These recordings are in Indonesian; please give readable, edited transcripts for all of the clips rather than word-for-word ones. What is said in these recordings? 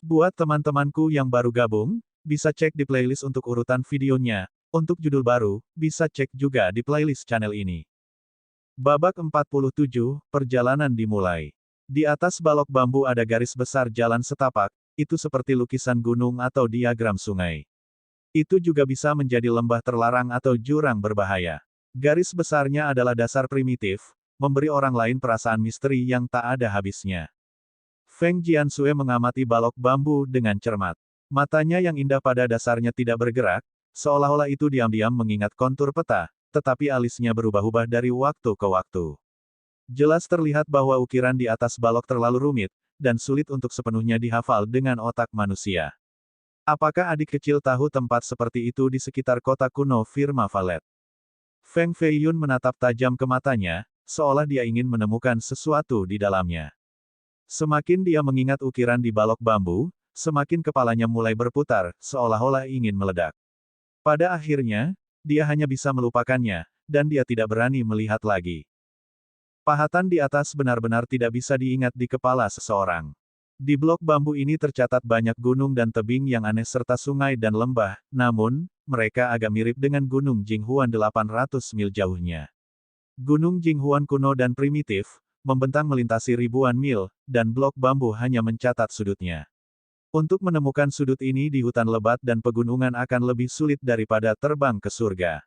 Buat teman-temanku yang baru gabung, bisa cek di playlist untuk urutan videonya. Untuk judul baru, bisa cek juga di playlist channel ini. Babak 47, perjalanan dimulai. Di atas balok bambu ada garis besar jalan setapak, itu seperti lukisan gunung atau diagram sungai. Itu juga bisa menjadi lembah terlarang atau jurang berbahaya. Garis besarnya adalah dasar primitif, memberi orang lain perasaan misteri yang tak ada habisnya. Feng Jiansui mengamati balok bambu dengan cermat. Matanya yang indah pada dasarnya tidak bergerak, seolah-olah itu diam-diam mengingat kontur peta, tetapi alisnya berubah-ubah dari waktu ke waktu. Jelas terlihat bahwa ukiran di atas balok terlalu rumit, dan sulit untuk sepenuhnya dihafal dengan otak manusia. Apakah adik kecil tahu tempat seperti itu di sekitar kota kuno Firma Valet? Feng Feiyun menatap tajam ke matanya, seolah dia ingin menemukan sesuatu di dalamnya. Semakin dia mengingat ukiran di balok bambu, semakin kepalanya mulai berputar, seolah-olah ingin meledak. Pada akhirnya, dia hanya bisa melupakannya, dan dia tidak berani melihat lagi. Pahatan di atas benar-benar tidak bisa diingat di kepala seseorang. Di blok bambu ini tercatat banyak gunung dan tebing yang aneh serta sungai dan lembah, namun, mereka agak mirip dengan Gunung Jinghuan 800 mil jauhnya. Gunung Jinghuan kuno dan primitif, membentang melintasi ribuan mil, dan blok bambu hanya mencatat sudutnya. Untuk menemukan sudut ini di hutan lebat dan pegunungan akan lebih sulit daripada terbang ke surga.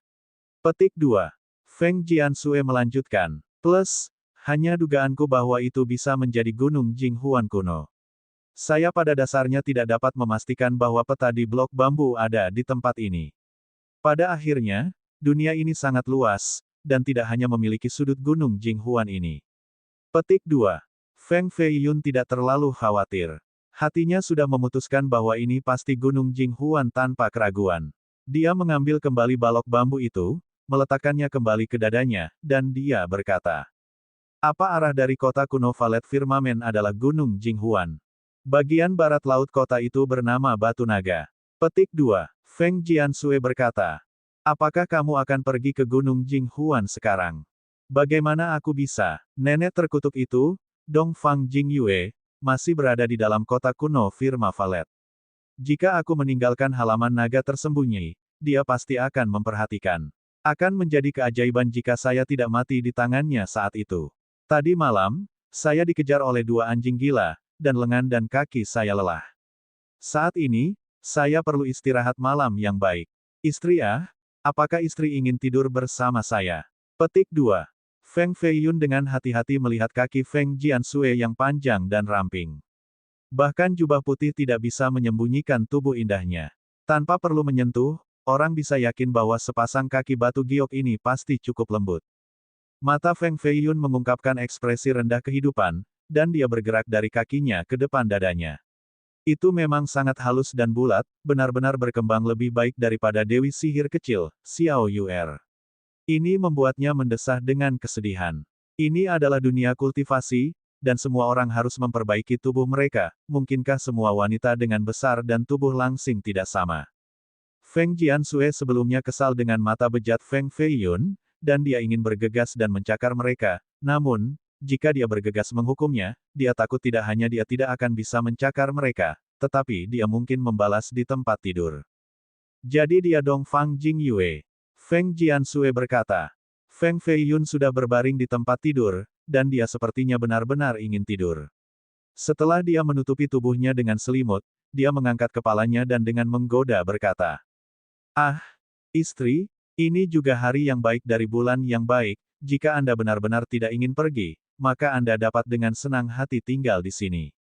Petik 2. Feng Jiansui melanjutkan. Plus, hanya dugaanku bahwa itu bisa menjadi Gunung Jinghuan kuno. Saya pada dasarnya tidak dapat memastikan bahwa peta di blok bambu ada di tempat ini. Pada akhirnya, dunia ini sangat luas, dan tidak hanya memiliki sudut Gunung Jinghuan ini. Petik 2. Feng Feiyun tidak terlalu khawatir. Hatinya sudah memutuskan bahwa ini pasti Gunung Jinghuan tanpa keraguan. Dia mengambil kembali balok bambu itu, meletakkannya kembali ke dadanya, dan dia berkata, "Apa arah dari kota kuno Valet Firmamen adalah Gunung Jinghuan? Bagian barat laut kota itu bernama Batu Naga." Petik 2. Feng Jiansui berkata, "Apakah kamu akan pergi ke Gunung Jinghuan sekarang?" "Bagaimana aku bisa?" Nenek terkutuk itu, Dongfang Jingyue, masih berada di dalam kota kuno Firma Valet. Jika aku meninggalkan halaman naga tersembunyi, dia pasti akan memperhatikan. Akan menjadi keajaiban jika saya tidak mati di tangannya saat itu. Tadi malam, saya dikejar oleh dua anjing gila, dan lengan dan kaki saya lelah. Saat ini, saya perlu istirahat malam yang baik. Istri apakah istri ingin tidur bersama saya? Petik 2. Feng Feiyun dengan hati-hati melihat kaki Feng Jiansui yang panjang dan ramping. Bahkan jubah putih tidak bisa menyembunyikan tubuh indahnya. Tanpa perlu menyentuh, orang bisa yakin bahwa sepasang kaki batu giok ini pasti cukup lembut. Mata Feng Feiyun mengungkapkan ekspresi rendah kehidupan, dan dia bergerak dari kakinya ke depan dadanya. Itu memang sangat halus dan bulat, benar-benar berkembang lebih baik daripada Dewi Sihir kecil, Xiao Yuer. Ini membuatnya mendesah dengan kesedihan. Ini adalah dunia kultivasi, dan semua orang harus memperbaiki tubuh mereka, mungkinkah semua wanita dengan besar dan tubuh langsing tidak sama? Feng Jiansui sebelumnya kesal dengan mata bejat Feng Feiyun, dan dia ingin bergegas dan mencakar mereka, namun, jika dia bergegas menghukumnya, dia takut tidak hanya dia tidak akan bisa mencakar mereka, tetapi dia mungkin membalas di tempat tidur. Jadi dia Dongfang Jingyue. Feng Jiansui berkata. Feng Feiyun sudah berbaring di tempat tidur, dan dia sepertinya benar-benar ingin tidur. Setelah dia menutupi tubuhnya dengan selimut, dia mengangkat kepalanya dan dengan menggoda berkata, "Ah, istri, ini juga hari yang baik dari bulan yang baik, jika Anda benar-benar tidak ingin pergi, maka Anda dapat dengan senang hati tinggal di sini.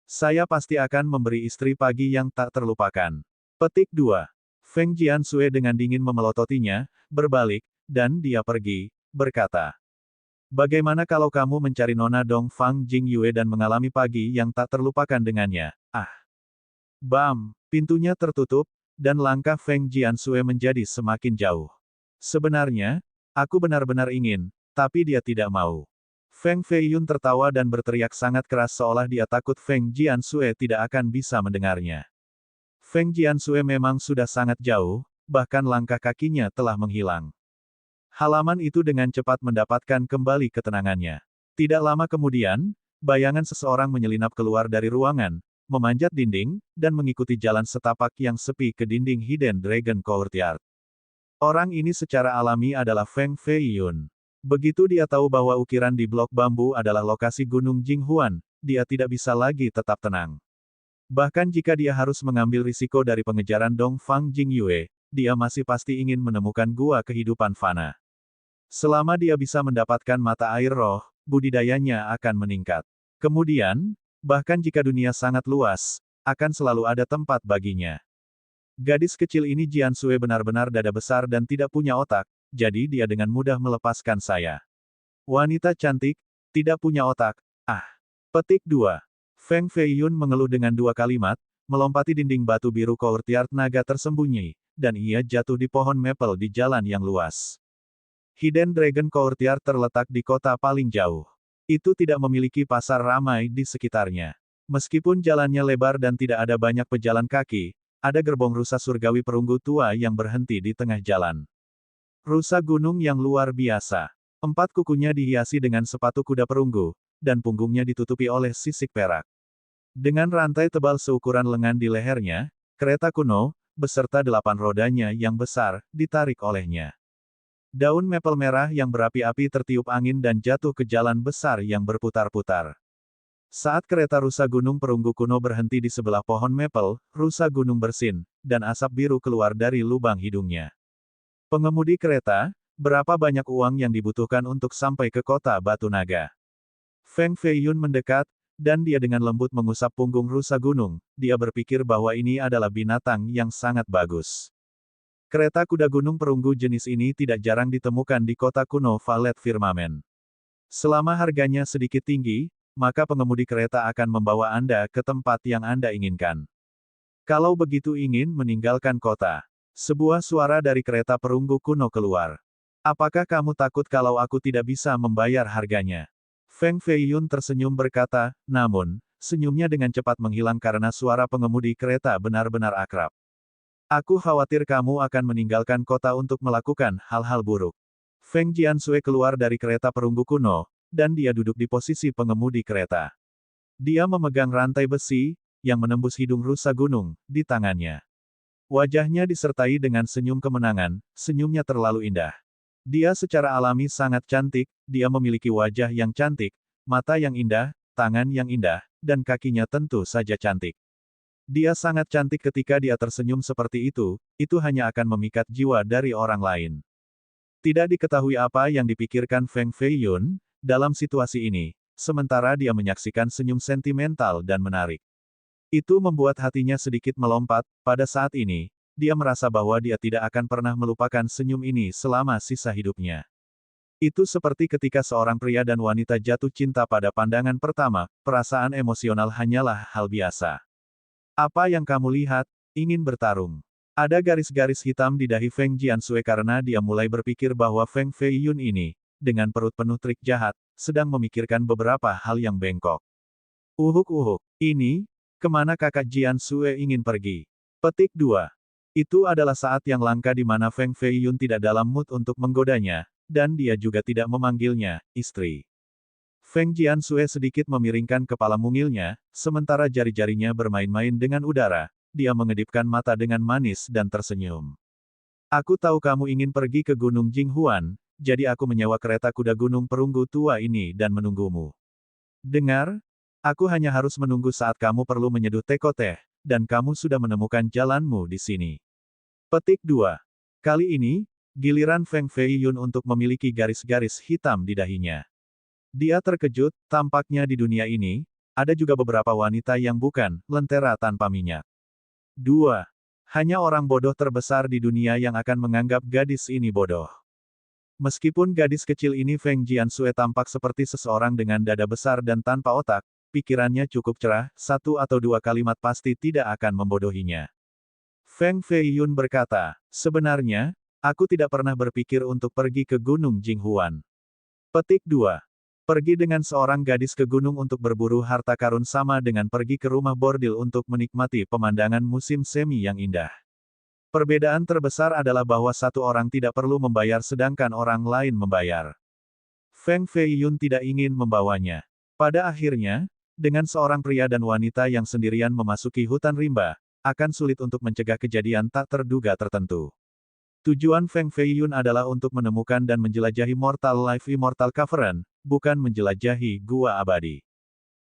Saya pasti akan memberi istri pagi yang tak terlupakan." Petik 2. Feng Jiansui dengan dingin memelototinya, berbalik, dan dia pergi, berkata, "Bagaimana kalau kamu mencari Nona Dongfang Jingyue dan mengalami pagi yang tak terlupakan dengannya?" Ah! Bam! Pintunya tertutup, dan langkah Feng Jiansui menjadi semakin jauh. "Sebenarnya, aku benar-benar ingin, tapi dia tidak mau." Feng Feiyun tertawa dan berteriak sangat keras seolah dia takut Feng Jiansui tidak akan bisa mendengarnya. Feng Jiansui memang sudah sangat jauh, bahkan langkah kakinya telah menghilang. Halaman itu dengan cepat mendapatkan kembali ketenangannya. Tidak lama kemudian, bayangan seseorang menyelinap keluar dari ruangan, memanjat dinding, dan mengikuti jalan setapak yang sepi ke dinding Hidden Dragon Courtyard. Orang ini secara alami adalah Feng Feiyun. Begitu dia tahu bahwa ukiran di blok bambu adalah lokasi Gunung Jinghuan, dia tidak bisa lagi tetap tenang. Bahkan jika dia harus mengambil risiko dari pengejaran Dongfang Jingyue, dia masih pasti ingin menemukan gua kehidupan fana. Selama dia bisa mendapatkan mata air roh, budidayanya akan meningkat. Kemudian, bahkan jika dunia sangat luas, akan selalu ada tempat baginya. Gadis kecil ini Jiansue benar-benar dada besar dan tidak punya otak, jadi dia dengan mudah melepaskan saya. Wanita cantik, tidak punya otak, ah. Petik 2. Feng Feiyun mengeluh dengan dua kalimat, melompati dinding batu biru courtyard naga tersembunyi, dan ia jatuh di pohon maple di jalan yang luas. Hidden Dragon Courtyard terletak di kota paling jauh. Itu tidak memiliki pasar ramai di sekitarnya. Meskipun jalannya lebar dan tidak ada banyak pejalan kaki, ada gerbong rusa surgawi perunggu tua yang berhenti di tengah jalan. Rusa gunung yang luar biasa. 4 kukunya dihiasi dengan sepatu kuda perunggu, dan punggungnya ditutupi oleh sisik perak. Dengan rantai tebal seukuran lengan di lehernya, kereta kuno, beserta 8 rodanya yang besar, ditarik olehnya. Daun maple merah yang berapi-api tertiup angin dan jatuh ke jalan besar yang berputar-putar. Saat kereta rusa gunung perunggu kuno berhenti di sebelah pohon maple, rusa gunung bersin, dan asap biru keluar dari lubang hidungnya. Pengemudi kereta, berapa banyak uang yang dibutuhkan untuk sampai ke kota Batu Naga? Feng Feiyun mendekat, dan dia dengan lembut mengusap punggung rusa gunung, dia berpikir bahwa ini adalah binatang yang sangat bagus. Kereta kuda gunung perunggu jenis ini tidak jarang ditemukan di kota kuno Valet Firmamen. Selama harganya sedikit tinggi, maka pengemudi kereta akan membawa Anda ke tempat yang Anda inginkan. Kalau begitu ingin meninggalkan kota. Sebuah suara dari kereta perunggu kuno keluar. Apakah kamu takut kalau aku tidak bisa membayar harganya? Feng Feiyun tersenyum berkata, namun, senyumnya dengan cepat menghilang karena suara pengemudi kereta benar-benar akrab. Aku khawatir kamu akan meninggalkan kota untuk melakukan hal-hal buruk. Feng Jiansui keluar dari kereta perunggu kuno, dan dia duduk di posisi pengemudi kereta. Dia memegang rantai besi, yang menembus hidung rusa gunung, di tangannya. Wajahnya disertai dengan senyum kemenangan, senyumnya terlalu indah. Dia secara alami sangat cantik, dia memiliki wajah yang cantik, mata yang indah, tangan yang indah, dan kakinya tentu saja cantik. Dia sangat cantik ketika dia tersenyum seperti itu hanya akan memikat jiwa dari orang lain. Tidak diketahui apa yang dipikirkan Feng Feiyun dalam situasi ini, sementara dia menyaksikan senyum sentimental dan menarik. Itu membuat hatinya sedikit melompat. Pada saat ini, dia merasa bahwa dia tidak akan pernah melupakan senyum ini selama sisa hidupnya. Itu seperti ketika seorang pria dan wanita jatuh cinta pada pandangan pertama, perasaan emosional hanyalah hal biasa. Apa yang kamu lihat? Ingin bertarung. Ada garis-garis hitam di dahi Feng Jiansui karena dia mulai berpikir bahwa Feng Feiyun ini, dengan perut penuh trik jahat, sedang memikirkan beberapa hal yang bengkok. Uhuk-uhuk. Ini, kemana kakak Jiansui ingin pergi? Petik 2. Itu adalah saat yang langka di mana Feng Feiyun tidak dalam mood untuk menggodanya, dan dia juga tidak memanggilnya istri. Feng Jiansui sedikit memiringkan kepala mungilnya, sementara jari-jarinya bermain-main dengan udara, dia mengedipkan mata dengan manis dan tersenyum. Aku tahu kamu ingin pergi ke Gunung Jinghuan, jadi aku menyewa kereta kuda gunung perunggu tua ini dan menunggumu. Dengar? Aku hanya harus menunggu saat kamu perlu menyeduh teko teh, dan kamu sudah menemukan jalanmu di sini. Petik 2. Kali ini, giliran Feng Feiyun untuk memiliki garis-garis hitam di dahinya. Dia terkejut, tampaknya di dunia ini, ada juga beberapa wanita yang bukan lentera tanpa minyak. 2. Hanya orang bodoh terbesar di dunia yang akan menganggap gadis ini bodoh. Meskipun gadis kecil ini Feng Jiansui tampak seperti seseorang dengan dada besar dan tanpa otak, pikirannya cukup cerah, 1 atau 2 kalimat pasti tidak akan membodohinya. Feng Feiyun berkata, sebenarnya, aku tidak pernah berpikir untuk pergi ke Gunung Jinghuan. Petik 2. Pergi dengan seorang gadis ke gunung untuk berburu harta karun sama dengan pergi ke rumah bordil untuk menikmati pemandangan musim semi yang indah. Perbedaan terbesar adalah bahwa satu orang tidak perlu membayar sedangkan orang lain membayar. Feng Feiyun tidak ingin membawanya. Pada akhirnya, Dengan seorang pria dan wanita yang sendirian memasuki hutan rimba, akan sulit untuk mencegah kejadian tak terduga tertentu. Tujuan Feng Feiyun adalah untuk menemukan dan menjelajahi Mortal Life Immortal Cavern, bukan menjelajahi gua abadi.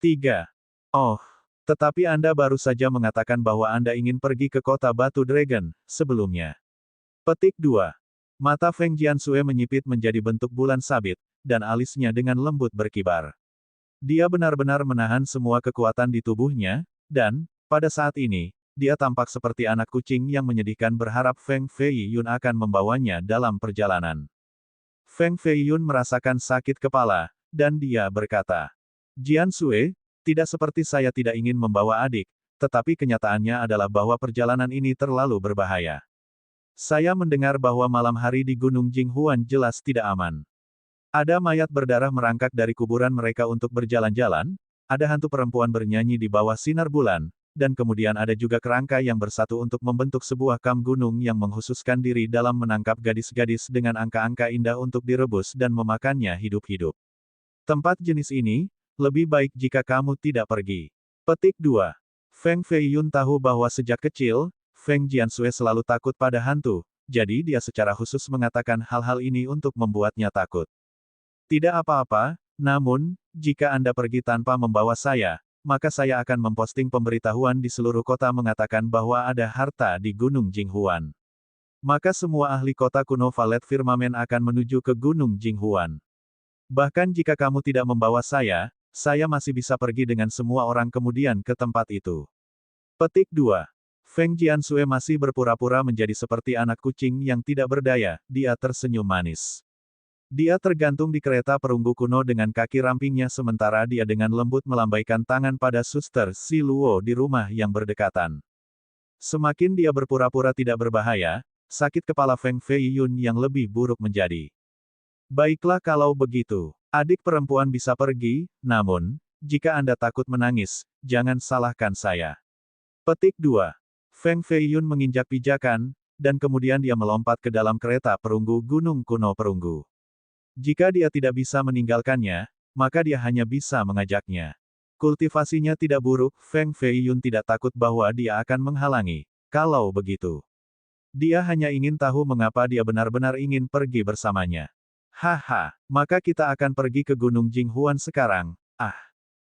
3. Oh, tetapi Anda baru saja mengatakan bahwa Anda ingin pergi ke kota Batu Dragon, sebelumnya. Petik 2. Mata Feng Jiansue menyipit menjadi bentuk bulan sabit, dan alisnya dengan lembut berkibar. Dia benar-benar menahan semua kekuatan di tubuhnya, dan, pada saat ini, dia tampak seperti anak kucing yang menyedihkan berharap Feng Feiyun akan membawanya dalam perjalanan. Feng Feiyun merasakan sakit kepala, dan dia berkata, Jiansue, tidak seperti saya tidak ingin membawa adik, tetapi kenyataannya adalah bahwa perjalanan ini terlalu berbahaya. Saya mendengar bahwa malam hari di Gunung Jinghuan jelas tidak aman. Ada mayat berdarah merangkak dari kuburan mereka untuk berjalan-jalan, ada hantu perempuan bernyanyi di bawah sinar bulan, dan kemudian ada juga kerangka yang bersatu untuk membentuk sebuah kam gunung yang menghususkan diri dalam menangkap gadis-gadis dengan angka-angka indah untuk direbus dan memakannya hidup-hidup. Tempat jenis ini, lebih baik jika kamu tidak pergi. Petik 2. Feng Feiyun tahu bahwa sejak kecil, Feng Jiansue selalu takut pada hantu, jadi dia secara khusus mengatakan hal-hal ini untuk membuatnya takut. Tidak apa-apa, namun, jika Anda pergi tanpa membawa saya, maka saya akan memposting pemberitahuan di seluruh kota mengatakan bahwa ada harta di Gunung Jinghuan. Maka semua ahli kota kuno Valet Firmamen akan menuju ke Gunung Jinghuan. Bahkan jika kamu tidak membawa saya masih bisa pergi dengan semua orang kemudian ke tempat itu. Petik 2. Feng Jiansue masih berpura-pura menjadi seperti anak kucing yang tidak berdaya, dia tersenyum manis. Dia tergantung di kereta perunggu kuno dengan kaki rampingnya sementara dia dengan lembut melambaikan tangan pada suster Si Luo di rumah yang berdekatan. Semakin dia berpura-pura tidak berbahaya, sakit kepala Feng Feiyun yang lebih buruk menjadi. Baiklah kalau begitu, adik perempuan bisa pergi, namun, jika Anda takut menangis, jangan salahkan saya. Petik 2. Feng Feiyun menginjak pijakan, dan kemudian dia melompat ke dalam kereta perunggu gunung kuno perunggu. Jika dia tidak bisa meninggalkannya, maka dia hanya bisa mengajaknya. Kultivasinya tidak buruk, Feng Feiyun tidak takut bahwa dia akan menghalangi. Kalau begitu, dia hanya ingin tahu mengapa dia benar-benar ingin pergi bersamanya. Haha, maka kita akan pergi ke Gunung Jinghuan sekarang. Ah.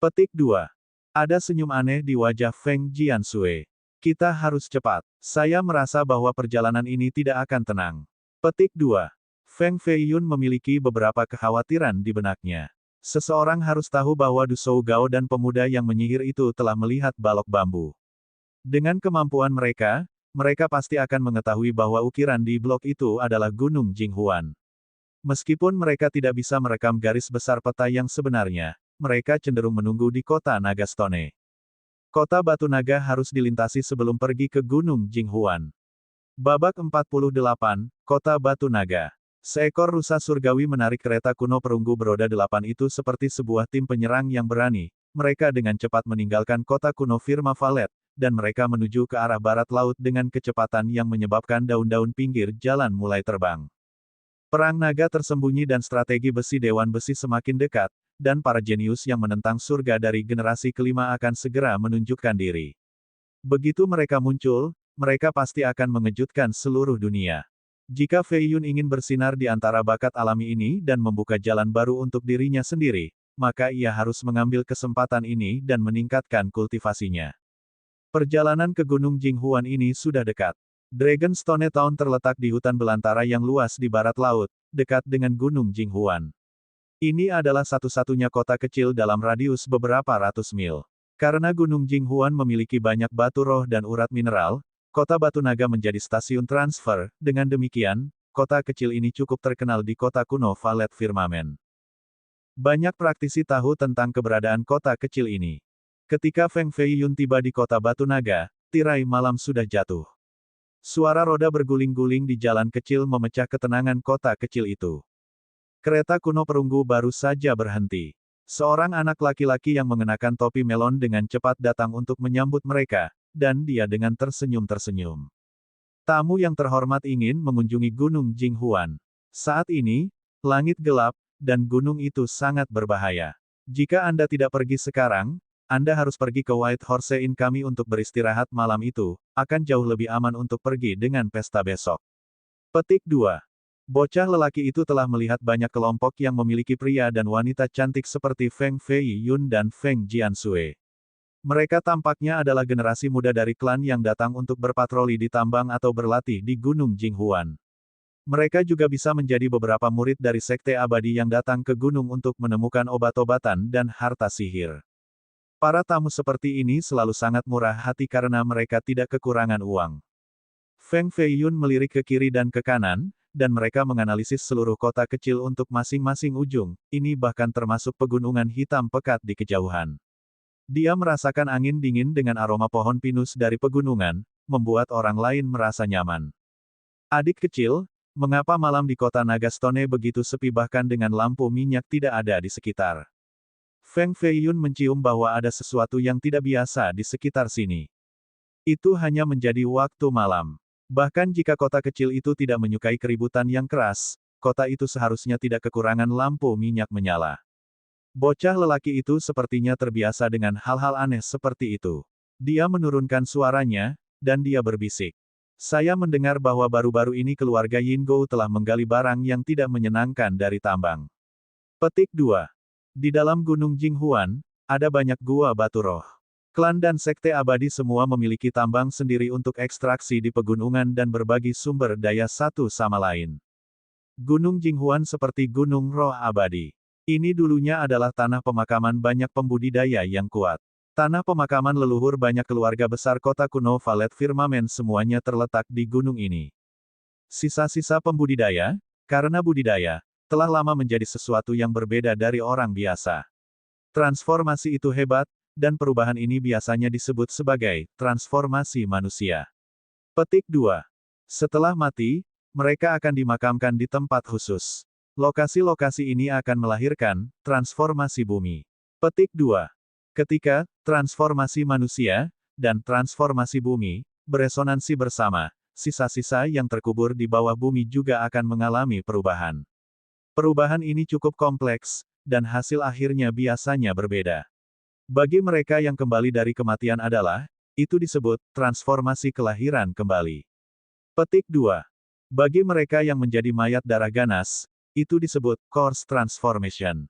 Petik 2. Ada senyum aneh di wajah Feng Jiansue. Kita harus cepat. Saya merasa bahwa perjalanan ini tidak akan tenang. Petik 2. Feng Feiyun memiliki beberapa kekhawatiran di benaknya. Seseorang harus tahu bahwa Du Shou Gao dan pemuda yang menyihir itu telah melihat balok bambu. Dengan kemampuan mereka, mereka pasti akan mengetahui bahwa ukiran di blok itu adalah Gunung Jinghuan. Meskipun mereka tidak bisa merekam garis besar peta yang sebenarnya, mereka cenderung menunggu di kota Naga Stone. Kota Batu Naga harus dilintasi sebelum pergi ke Gunung Jinghuan. Babak 48, Kota Batu Naga. Seekor rusa surgawi menarik kereta kuno perunggu beroda 8 itu seperti sebuah tim penyerang yang berani. Mereka dengan cepat meninggalkan kota kuno Firma Valet, dan mereka menuju ke arah barat laut dengan kecepatan yang menyebabkan daun-daun pinggir jalan mulai terbang. Perang naga tersembunyi dan strategi besi Dewan Besi semakin dekat, dan para jenius yang menentang surga dari generasi kelima akan segera menunjukkan diri. Begitu mereka muncul, mereka pasti akan mengejutkan seluruh dunia. Jika Feiyun ingin bersinar di antara bakat alami ini dan membuka jalan baru untuk dirinya sendiri, maka ia harus mengambil kesempatan ini dan meningkatkan kultivasinya. Perjalanan ke Gunung Jinghuan ini sudah dekat. Dragonstone Town terletak di hutan belantara yang luas di barat laut, dekat dengan Gunung Jinghuan. Ini adalah satu-satunya kota kecil dalam radius beberapa ratus mil. Karena Gunung Jinghuan memiliki banyak batu roh dan urat mineral, Kota Batu Naga menjadi stasiun transfer. Dengan demikian, kota kecil ini cukup terkenal di kota kuno Valet Firmamen. Banyak praktisi tahu tentang keberadaan kota kecil ini. Ketika Feng Feiyun tiba di kota Batu Naga, tirai malam sudah jatuh. Suara roda berguling-guling di jalan kecil memecah ketenangan kota kecil itu. Kereta kuno perunggu baru saja berhenti. Seorang anak laki-laki yang mengenakan topi melon dengan cepat datang untuk menyambut mereka, dan dia dengan tersenyum-tersenyum. Tamu yang terhormat ingin mengunjungi Gunung Jinghuan. Saat ini, langit gelap, dan gunung itu sangat berbahaya. Jika Anda tidak pergi sekarang, Anda harus pergi ke White Horse Inn kami untuk beristirahat malam itu, akan jauh lebih aman untuk pergi dengan pesta besok. Petik 2. Bocah lelaki itu telah melihat banyak kelompok yang memiliki pria dan wanita cantik seperti Feng Fei Yun dan Feng Jiansui. Mereka tampaknya adalah generasi muda dari klan yang datang untuk berpatroli di tambang atau berlatih di Gunung Jinghuan. Mereka juga bisa menjadi beberapa murid dari Sekte Abadi yang datang ke gunung untuk menemukan obat-obatan dan harta sihir. Para tamu seperti ini selalu sangat murah hati karena mereka tidak kekurangan uang. Feng Fei Yun melirik ke kiri dan ke kanan, dan mereka menganalisis seluruh kota kecil untuk masing-masing ujung, ini bahkan termasuk pegunungan hitam pekat di kejauhan. Dia merasakan angin dingin dengan aroma pohon pinus dari pegunungan, membuat orang lain merasa nyaman. Adik kecil, mengapa malam di kota Nagastone begitu sepi bahkan dengan lampu minyak tidak ada di sekitar? Feng Fei Yun mencium bahwa ada sesuatu yang tidak biasa di sekitar sini. Itu hanya menjadi waktu malam. Bahkan jika kota kecil itu tidak menyukai keributan yang keras, kota itu seharusnya tidak kekurangan lampu minyak menyala. Bocah lelaki itu sepertinya terbiasa dengan hal-hal aneh seperti itu. Dia menurunkan suaranya, dan dia berbisik. Saya mendengar bahwa baru-baru ini keluarga Yingou telah menggali barang yang tidak menyenangkan dari tambang. Petik 2. Di dalam Gunung Jinghuan, ada banyak gua batu roh. Klan dan Sekte Abadi semua memiliki tambang sendiri untuk ekstraksi di pegunungan dan berbagi sumber daya satu sama lain. Gunung Jinghuan seperti Gunung Roh Abadi. Ini dulunya adalah tanah pemakaman banyak pembudidaya yang kuat. Tanah pemakaman leluhur banyak keluarga besar kota kuno Valet Firmamen semuanya terletak di gunung ini. Sisa-sisa pembudidaya, karena budidaya, telah lama menjadi sesuatu yang berbeda dari orang biasa. Transformasi itu hebat, dan perubahan ini biasanya disebut sebagai transformasi manusia. Petik 2. Setelah mati, mereka akan dimakamkan di tempat khusus. Lokasi-lokasi ini akan melahirkan transformasi bumi. Petik 2. Ketika transformasi manusia dan transformasi bumi beresonansi bersama, sisa-sisa yang terkubur di bawah bumi juga akan mengalami perubahan. Perubahan ini cukup kompleks, dan hasil akhirnya biasanya berbeda. Bagi mereka yang kembali dari kematian adalah, itu disebut transformasi kelahiran kembali. Petik 2. Bagi mereka yang menjadi mayat darah ganas, itu disebut course transformation.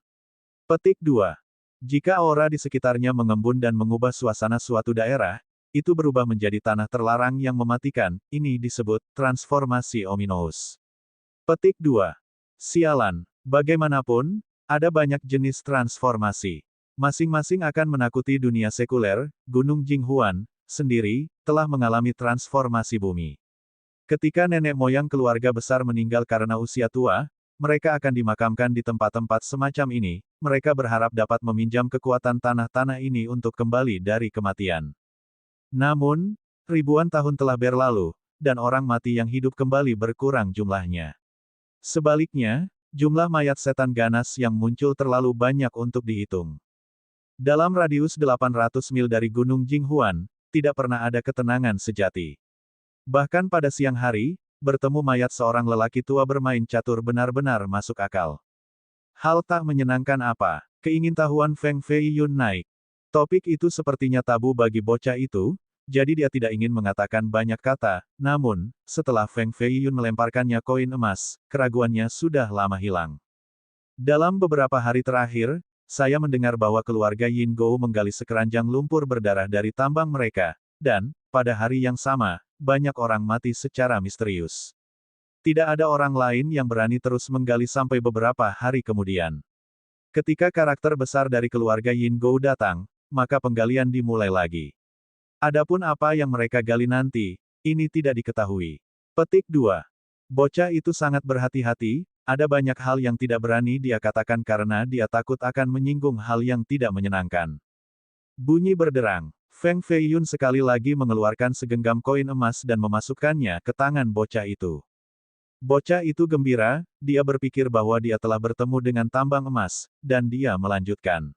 Petik 2. Jika aura di sekitarnya mengembun dan mengubah suasana suatu daerah, itu berubah menjadi tanah terlarang yang mematikan, ini disebut transformasi ominous. Petik 2. Sialan, bagaimanapun, ada banyak jenis transformasi. Masing-masing akan menakuti dunia sekuler. Gunung Jinghuan sendiri telah mengalami transformasi bumi. Ketika nenek moyang keluarga besar meninggal karena usia tua, mereka akan dimakamkan di tempat-tempat semacam ini. Mereka berharap dapat meminjam kekuatan tanah-tanah ini untuk kembali dari kematian. Namun, ribuan tahun telah berlalu, dan orang mati yang hidup kembali berkurang jumlahnya. Sebaliknya, jumlah mayat setan ganas yang muncul terlalu banyak untuk dihitung. Dalam radius 800 mil dari Gunung Jinghuan, tidak pernah ada ketenangan sejati. Bahkan pada siang hari, bertemu mayat seorang lelaki tua bermain catur benar-benar masuk akal. Hal tak menyenangkan apa, keingintahuan Feng Fei Yun naik. Topik itu sepertinya tabu bagi bocah itu, jadi dia tidak ingin mengatakan banyak kata, namun, setelah Feng Fei Yun melemparkannya koin emas, keraguannya sudah lama hilang. Dalam beberapa hari terakhir, saya mendengar bahwa keluarga Yingou menggali sekeranjang lumpur berdarah dari tambang mereka, dan, pada hari yang sama, banyak orang mati secara misterius. Tidak ada orang lain yang berani terus menggali sampai beberapa hari kemudian. Ketika karakter besar dari keluarga Yingou datang, maka penggalian dimulai lagi. Adapun apa yang mereka gali nanti, ini tidak diketahui. Petik 2. Bocah itu sangat berhati-hati, ada banyak hal yang tidak berani dia katakan karena dia takut akan menyinggung hal yang tidak menyenangkan. Bunyi berderang. Feng Fei Yun sekali lagi mengeluarkan segenggam koin emas dan memasukkannya ke tangan bocah itu. Bocah itu gembira, dia berpikir bahwa dia telah bertemu dengan tambang emas, dan dia melanjutkan.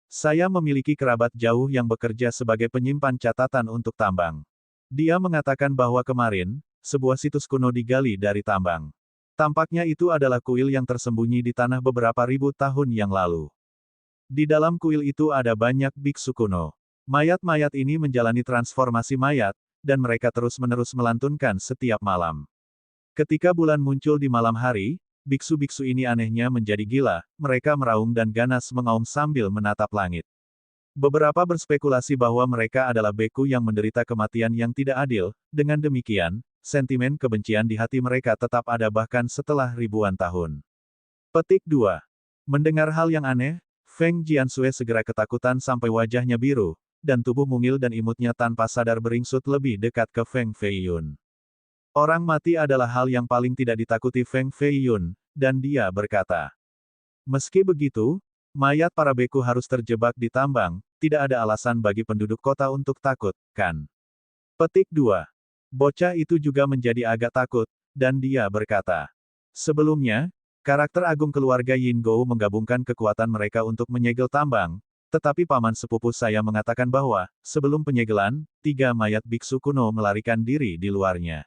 Saya memiliki kerabat jauh yang bekerja sebagai penyimpan catatan untuk tambang. Dia mengatakan bahwa kemarin, sebuah situs kuno digali dari tambang. Tampaknya itu adalah kuil yang tersembunyi di tanah beberapa ribu tahun yang lalu. Di dalam kuil itu ada banyak biksu kuno. Mayat-mayat ini menjalani transformasi mayat, dan mereka terus-menerus melantunkan setiap malam. Ketika bulan muncul di malam hari, biksu-biksu ini anehnya menjadi gila, mereka meraung dan ganas mengaum sambil menatap langit. Beberapa berspekulasi bahwa mereka adalah beku yang menderita kematian yang tidak adil, dengan demikian, sentimen kebencian di hati mereka tetap ada bahkan setelah ribuan tahun. Petik 2. Mendengar hal yang aneh, Feng Jiansui segera ketakutan sampai wajahnya biru, dan tubuh mungil dan imutnya tanpa sadar beringsut lebih dekat ke Feng Feiyun. Orang mati adalah hal yang paling tidak ditakuti Feng Feiyun, dan dia berkata. Meski begitu, mayat para beku harus terjebak di tambang, tidak ada alasan bagi penduduk kota untuk takut, kan? Petik 2. Bocah itu juga menjadi agak takut, dan dia berkata. Sebelumnya, karakter agung keluarga Yin Gou menggabungkan kekuatan mereka untuk menyegel tambang, tetapi paman sepupu saya mengatakan bahwa, sebelum penyegelan, 3 mayat biksu kuno melarikan diri di luarnya.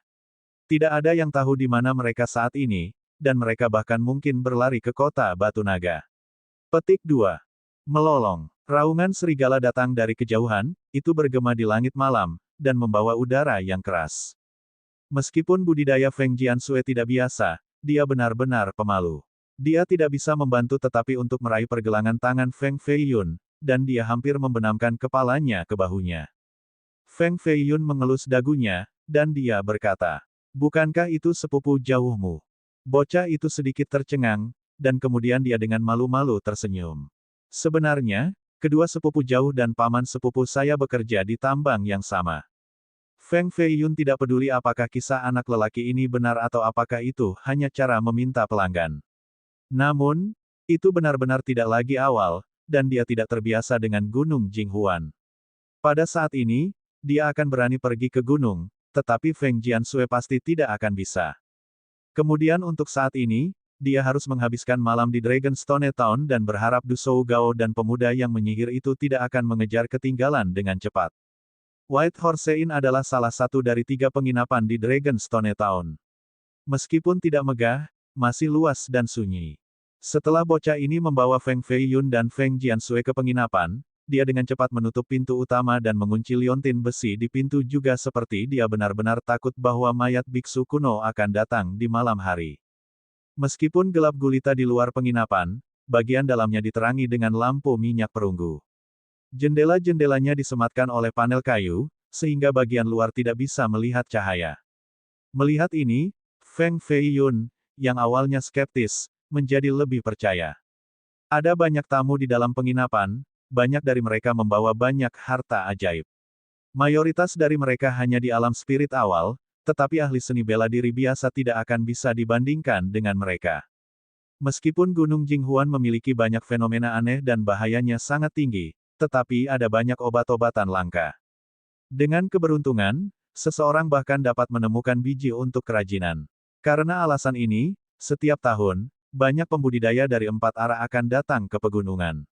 Tidak ada yang tahu di mana mereka saat ini, dan mereka bahkan mungkin berlari ke kota Batu Naga. Petik 2. Melolong. Raungan serigala datang dari kejauhan, itu bergema di langit malam, dan membawa udara yang keras. Meskipun budidaya Feng Jiansui tidak biasa, dia benar-benar pemalu. Dia tidak bisa membantu tetapi untuk meraih pergelangan tangan Feng Feiyun, dan dia hampir membenamkan kepalanya ke bahunya. Feng Feiyun mengelus dagunya, dan dia berkata. Bukankah itu sepupu jauhmu? Bocah itu sedikit tercengang, dan kemudian dia dengan malu-malu tersenyum. Sebenarnya, kedua sepupu jauh dan paman sepupu saya bekerja di tambang yang sama. Feng Feiyun tidak peduli apakah kisah anak lelaki ini benar atau apakah itu hanya cara meminta pelanggan. Namun, itu benar-benar tidak lagi awal, dan dia tidak terbiasa dengan Gunung Jinghuan. Pada saat ini, dia akan berani pergi ke gunung, tetapi Feng Jiansui pasti tidak akan bisa. Kemudian untuk saat ini, dia harus menghabiskan malam di Dragonstone Town dan berharap Du Shou Gao dan pemuda yang menyihir itu tidak akan mengejar ketinggalan dengan cepat. White Horse Inn adalah salah satu dari 3 penginapan di Dragonstone Town. Meskipun tidak megah, masih luas dan sunyi. Setelah bocah ini membawa Feng Feiyun dan Feng Jiansui ke penginapan, dia dengan cepat menutup pintu utama dan mengunci liontin besi di pintu juga seperti dia benar-benar takut bahwa mayat biksu kuno akan datang di malam hari. Meskipun gelap gulita di luar penginapan, bagian dalamnya diterangi dengan lampu minyak perunggu. Jendela-jendelanya disematkan oleh panel kayu, sehingga bagian luar tidak bisa melihat cahaya. Melihat ini, Feng Feiyun, yang awalnya skeptis, menjadi lebih percaya. Ada banyak tamu di dalam penginapan, banyak dari mereka membawa banyak harta ajaib. Mayoritas dari mereka hanya di alam spirit awal, tetapi ahli seni bela diri biasa tidak akan bisa dibandingkan dengan mereka. Meskipun Gunung Jinghuan memiliki banyak fenomena aneh dan bahayanya sangat tinggi, tetapi ada banyak obat-obatan langka. Dengan keberuntungan, seseorang bahkan dapat menemukan biji untuk kerajinan. Karena alasan ini, setiap tahun, banyak pembudidaya dari 4 arah akan datang ke pegunungan.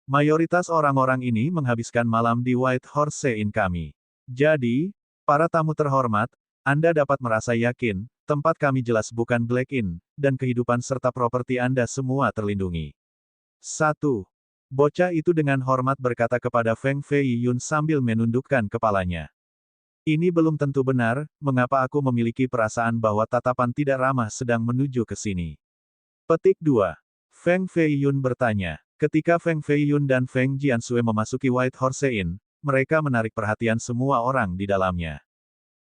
Mayoritas orang-orang ini menghabiskan malam di White Horse Inn kami. Jadi, para tamu terhormat, Anda dapat merasa yakin, tempat kami jelas bukan Black Inn, dan kehidupan serta properti Anda semua terlindungi. 1. Bocah itu dengan hormat berkata kepada Feng Feiyun sambil menundukkan kepalanya. Ini belum tentu benar, mengapa aku memiliki perasaan bahwa tatapan tidak ramah sedang menuju ke sini. Petik 2. Feng Feiyun bertanya. Ketika Feng Feiyun dan Feng Jiansui memasuki White Horse Inn, mereka menarik perhatian semua orang di dalamnya.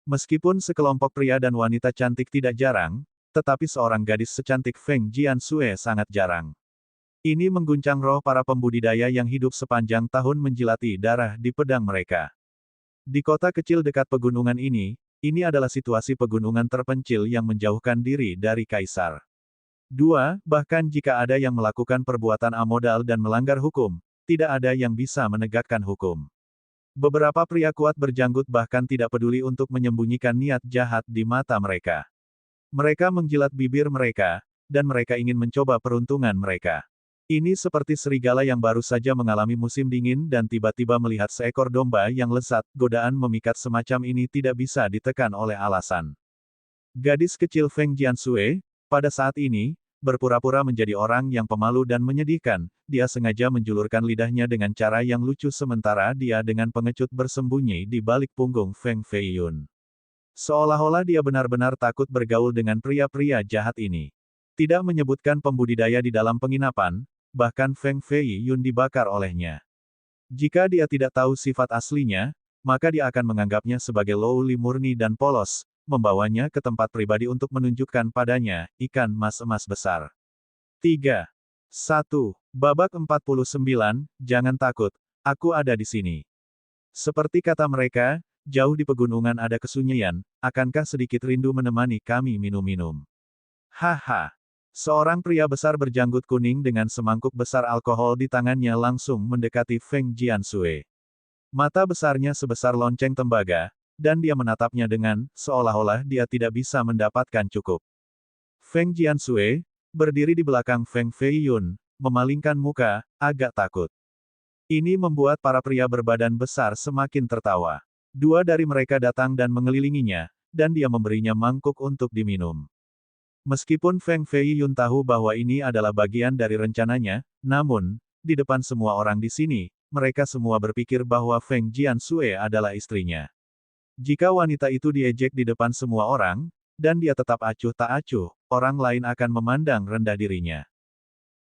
Meskipun sekelompok pria dan wanita cantik tidak jarang, tetapi seorang gadis secantik Feng Jiansui sangat jarang. Ini mengguncang roh para pembudidaya yang hidup sepanjang tahun menjilati darah di pedang mereka. Di kota kecil dekat pegunungan ini adalah situasi pegunungan terpencil yang menjauhkan diri dari kaisar. 2. Bahkan jika ada yang melakukan perbuatan amodal dan melanggar hukum, tidak ada yang bisa menegakkan hukum. Beberapa pria kuat berjanggut bahkan tidak peduli untuk menyembunyikan niat jahat di mata mereka. Mereka menjilat bibir mereka, dan mereka ingin mencoba peruntungan mereka. Ini seperti serigala yang baru saja mengalami musim dingin dan tiba-tiba melihat seekor domba yang lezat, godaan memikat semacam ini tidak bisa ditekan oleh alasan. Gadis kecil Feng Jiansui, pada saat ini, berpura-pura menjadi orang yang pemalu dan menyedihkan, dia sengaja menjulurkan lidahnya dengan cara yang lucu sementara dia dengan pengecut bersembunyi di balik punggung Feng Feiyun. Seolah-olah dia benar-benar takut bergaul dengan pria-pria jahat ini. Tidak menyebutkan pembudidaya di dalam penginapan, bahkan Feng Feiyun dibakar olehnya. Jika dia tidak tahu sifat aslinya, maka dia akan menganggapnya sebagai lowli murni dan polos, membawanya ke tempat pribadi untuk menunjukkan padanya ikan mas emas besar. 3. 1. Babak 49, jangan takut, aku ada di sini. Seperti kata mereka, jauh di pegunungan ada kesunyian, akankah sedikit rindu menemani kami minum-minum? Haha. Seorang pria besar berjanggut kuning dengan semangkuk besar alkohol di tangannya langsung mendekati Feng Jiansui. Mata besarnya sebesar lonceng tembaga, dan dia menatapnya dengan, seolah-olah dia tidak bisa mendapatkan cukup. Feng Jiansui, berdiri di belakang Feng Feiyun, memalingkan muka, agak takut. Ini membuat para pria berbadan besar semakin tertawa. Dua dari mereka datang dan mengelilinginya, dan dia memberinya mangkuk untuk diminum. Meskipun Feng Feiyun tahu bahwa ini adalah bagian dari rencananya, namun, di depan semua orang di sini, mereka semua berpikir bahwa Feng Jiansui adalah istrinya. Jika wanita itu diejek di depan semua orang, dan dia tetap acuh tak acuh, orang lain akan memandang rendah dirinya.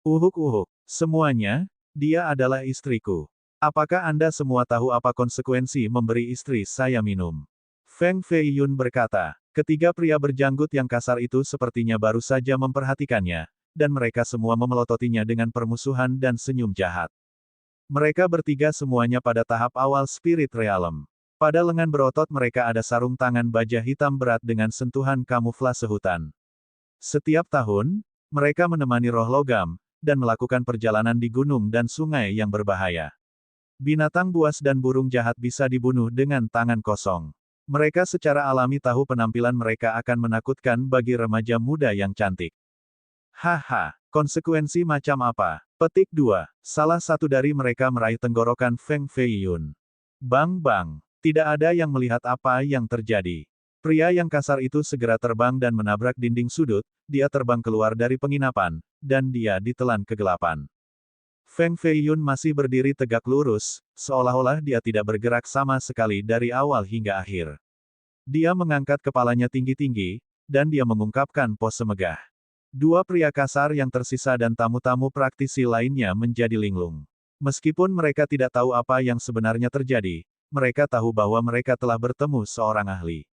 Uhuk-uhuk, semuanya, dia adalah istriku. Apakah Anda semua tahu apa konsekuensi memberi istri saya minum? Feng Feiyun berkata. Ketiga pria berjanggut yang kasar itu sepertinya baru saja memperhatikannya, dan mereka semua memelototinya dengan permusuhan dan senyum jahat. Mereka bertiga semuanya pada tahap awal Spirit Realm. Pada lengan berotot mereka ada sarung tangan baja hitam berat dengan sentuhan kamuflase hutan. Setiap tahun, mereka menemani roh logam, dan melakukan perjalanan di gunung dan sungai yang berbahaya. Binatang buas dan burung jahat bisa dibunuh dengan tangan kosong. Mereka secara alami tahu penampilan mereka akan menakutkan bagi remaja muda yang cantik. Haha, konsekuensi macam apa? Petik 2. Salah satu dari mereka meraih tenggorokan Feng Feiyun. Bang-bang. Tidak ada yang melihat apa yang terjadi. Pria yang kasar itu segera terbang dan menabrak dinding sudut, dia terbang keluar dari penginapan, dan dia ditelan kegelapan. Feng Feiyun masih berdiri tegak lurus, seolah-olah dia tidak bergerak sama sekali dari awal hingga akhir. Dia mengangkat kepalanya tinggi-tinggi, dan dia mengungkapkan pose megah. Dua pria kasar yang tersisa dan tamu-tamu praktisi lainnya menjadi linglung. Meskipun mereka tidak tahu apa yang sebenarnya terjadi, mereka tahu bahwa mereka telah bertemu seorang ahli.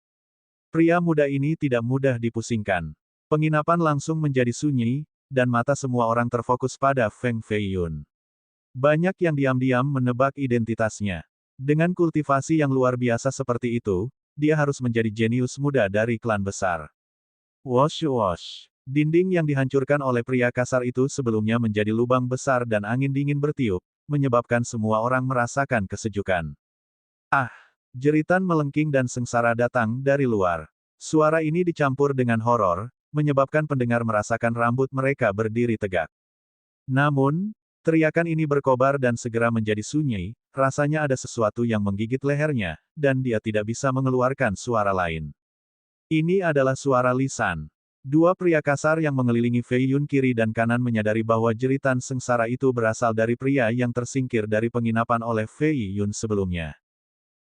Pria muda ini tidak mudah dipusingkan. Penginapan langsung menjadi sunyi, dan mata semua orang terfokus pada Feng Feiyun. Banyak yang diam-diam menebak identitasnya. Dengan kultivasi yang luar biasa seperti itu, dia harus menjadi jenius muda dari klan besar. Wosh-wosh. Dinding yang dihancurkan oleh pria kasar itu sebelumnya menjadi lubang besar dan angin dingin bertiup, menyebabkan semua orang merasakan kesejukan. Ah! Jeritan melengking dan sengsara datang dari luar. Suara ini dicampur dengan horor, menyebabkan pendengar merasakan rambut mereka berdiri tegak. Namun, teriakan ini berkobar dan segera menjadi sunyi, rasanya ada sesuatu yang menggigit lehernya, dan dia tidak bisa mengeluarkan suara lain. Ini adalah suara lisan. Dua pria kasar yang mengelilingi Feiyun kiri dan kanan menyadari bahwa jeritan sengsara itu berasal dari pria yang tersingkir dari penginapan oleh Feiyun sebelumnya.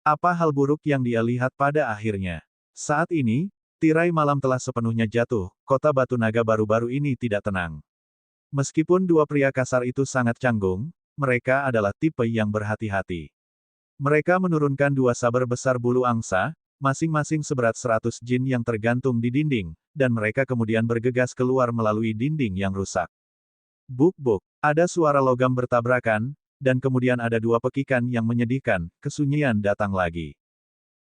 Apa hal buruk yang dia lihat pada akhirnya? Saat ini, tirai malam telah sepenuhnya jatuh, kota batu naga baru-baru ini tidak tenang. Meskipun dua pria kasar itu sangat canggung, mereka adalah tipe yang berhati-hati. Mereka menurunkan dua saber besar bulu angsa, masing-masing seberat 100 jin yang tergantung di dinding, dan mereka kemudian bergegas keluar melalui dinding yang rusak. Buk-buk, ada suara logam bertabrakan, dan kemudian ada dua pekikan yang menyedihkan, kesunyian datang lagi.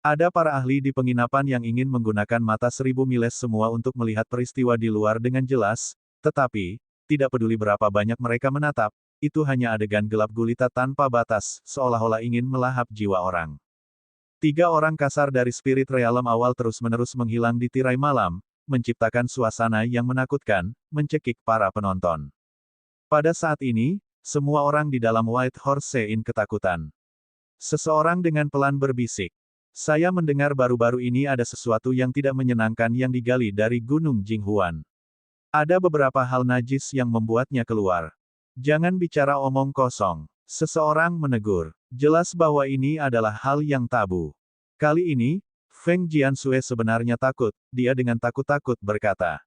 Ada para ahli di penginapan yang ingin menggunakan mata 1000 miles semua untuk melihat peristiwa di luar dengan jelas, tetapi, tidak peduli berapa banyak mereka menatap, itu hanya adegan gelap gulita tanpa batas, seolah-olah ingin melahap jiwa orang. Tiga orang kasar dari Spirit Realm awal terus-menerus menghilang di tirai malam, menciptakan suasana yang menakutkan, mencekik para penonton. Pada saat ini, semua orang di dalam White Horse Inn ketakutan. Seseorang dengan pelan berbisik. Saya mendengar baru-baru ini ada sesuatu yang tidak menyenangkan yang digali dari Gunung Jinghuan. Ada beberapa hal najis yang membuatnya keluar. Jangan bicara omong kosong. Seseorang menegur. Jelas bahwa ini adalah hal yang tabu. Kali ini, Feng Jiansui sebenarnya takut, dia dengan takut-takut berkata.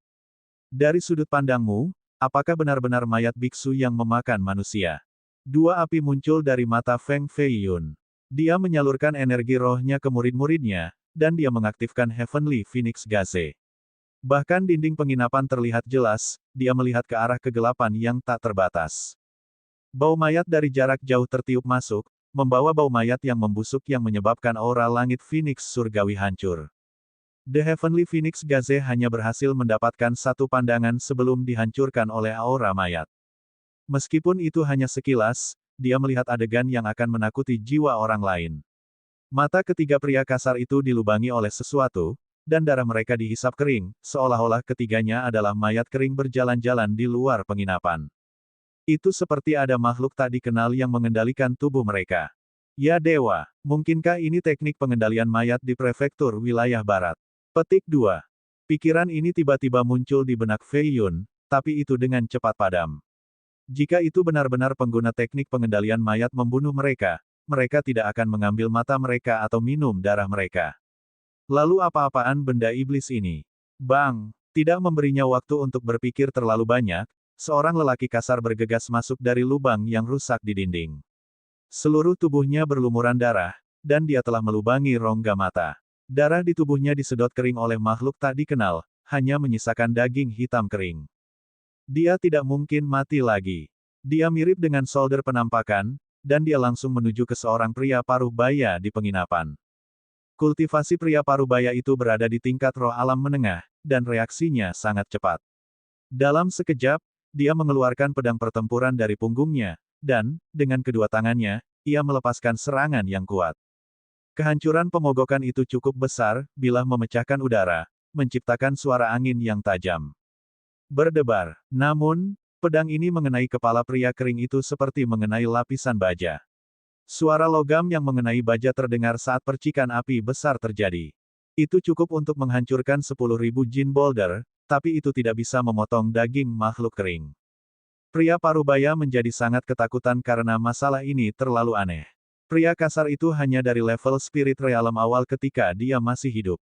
Dari sudut pandangmu, apakah benar-benar mayat biksu yang memakan manusia? Dua api muncul dari mata Feng Feiyun. Dia menyalurkan energi rohnya ke murid-muridnya, dan dia mengaktifkan Heavenly Phoenix Gaze. Bahkan dinding penginapan terlihat jelas, dia melihat ke arah kegelapan yang tak terbatas. Bau mayat dari jarak jauh tertiup masuk, membawa bau mayat yang membusuk yang menyebabkan aura langit Phoenix surgawi hancur. The Heavenly Phoenix Gaze hanya berhasil mendapatkan satu pandangan sebelum dihancurkan oleh aura mayat. Meskipun itu hanya sekilas, dia melihat adegan yang akan menakuti jiwa orang lain. Mata ketiga pria kasar itu dilubangi oleh sesuatu, dan darah mereka dihisap kering, seolah-olah ketiganya adalah mayat kering berjalan-jalan di luar penginapan. Itu seperti ada makhluk tak dikenal yang mengendalikan tubuh mereka. Ya dewa, mungkinkah ini teknik pengendalian mayat di prefektur wilayah barat? Petik 2. Pikiran ini tiba-tiba muncul di benak Fei Yun, tapi itu dengan cepat padam. Jika itu benar-benar pengguna teknik pengendalian mayat membunuh mereka, mereka tidak akan mengambil mata mereka atau minum darah mereka. Lalu apa-apaan benda iblis ini? Bang! Tidak memberinya waktu untuk berpikir terlalu banyak, seorang lelaki kasar bergegas masuk dari lubang yang rusak di dinding. Seluruh tubuhnya berlumuran darah, dan dia telah melubangi rongga mata. Darah di tubuhnya disedot kering oleh makhluk tak dikenal, hanya menyisakan daging hitam kering. Dia tidak mungkin mati lagi. Dia mirip dengan solder penampakan, dan dia langsung menuju ke seorang pria paruh baya di penginapan. Kultivasi pria parubaya itu berada di tingkat roh alam menengah, dan reaksinya sangat cepat. Dalam sekejap, dia mengeluarkan pedang pertempuran dari punggungnya, dan, dengan kedua tangannya, ia melepaskan serangan yang kuat. Kehancuran pemogokan itu cukup besar, bila memecahkan udara, menciptakan suara angin yang tajam. Berdebar. Namun, pedang ini mengenai kepala pria kering itu seperti mengenai lapisan baja. Suara logam yang mengenai baja terdengar saat percikan api besar terjadi. Itu cukup untuk menghancurkan 10.000 jin boulder, tapi itu tidak bisa memotong daging makhluk kering. Pria parubaya menjadi sangat ketakutan karena masalah ini terlalu aneh. Pria kasar itu hanya dari level spirit realm awal ketika dia masih hidup.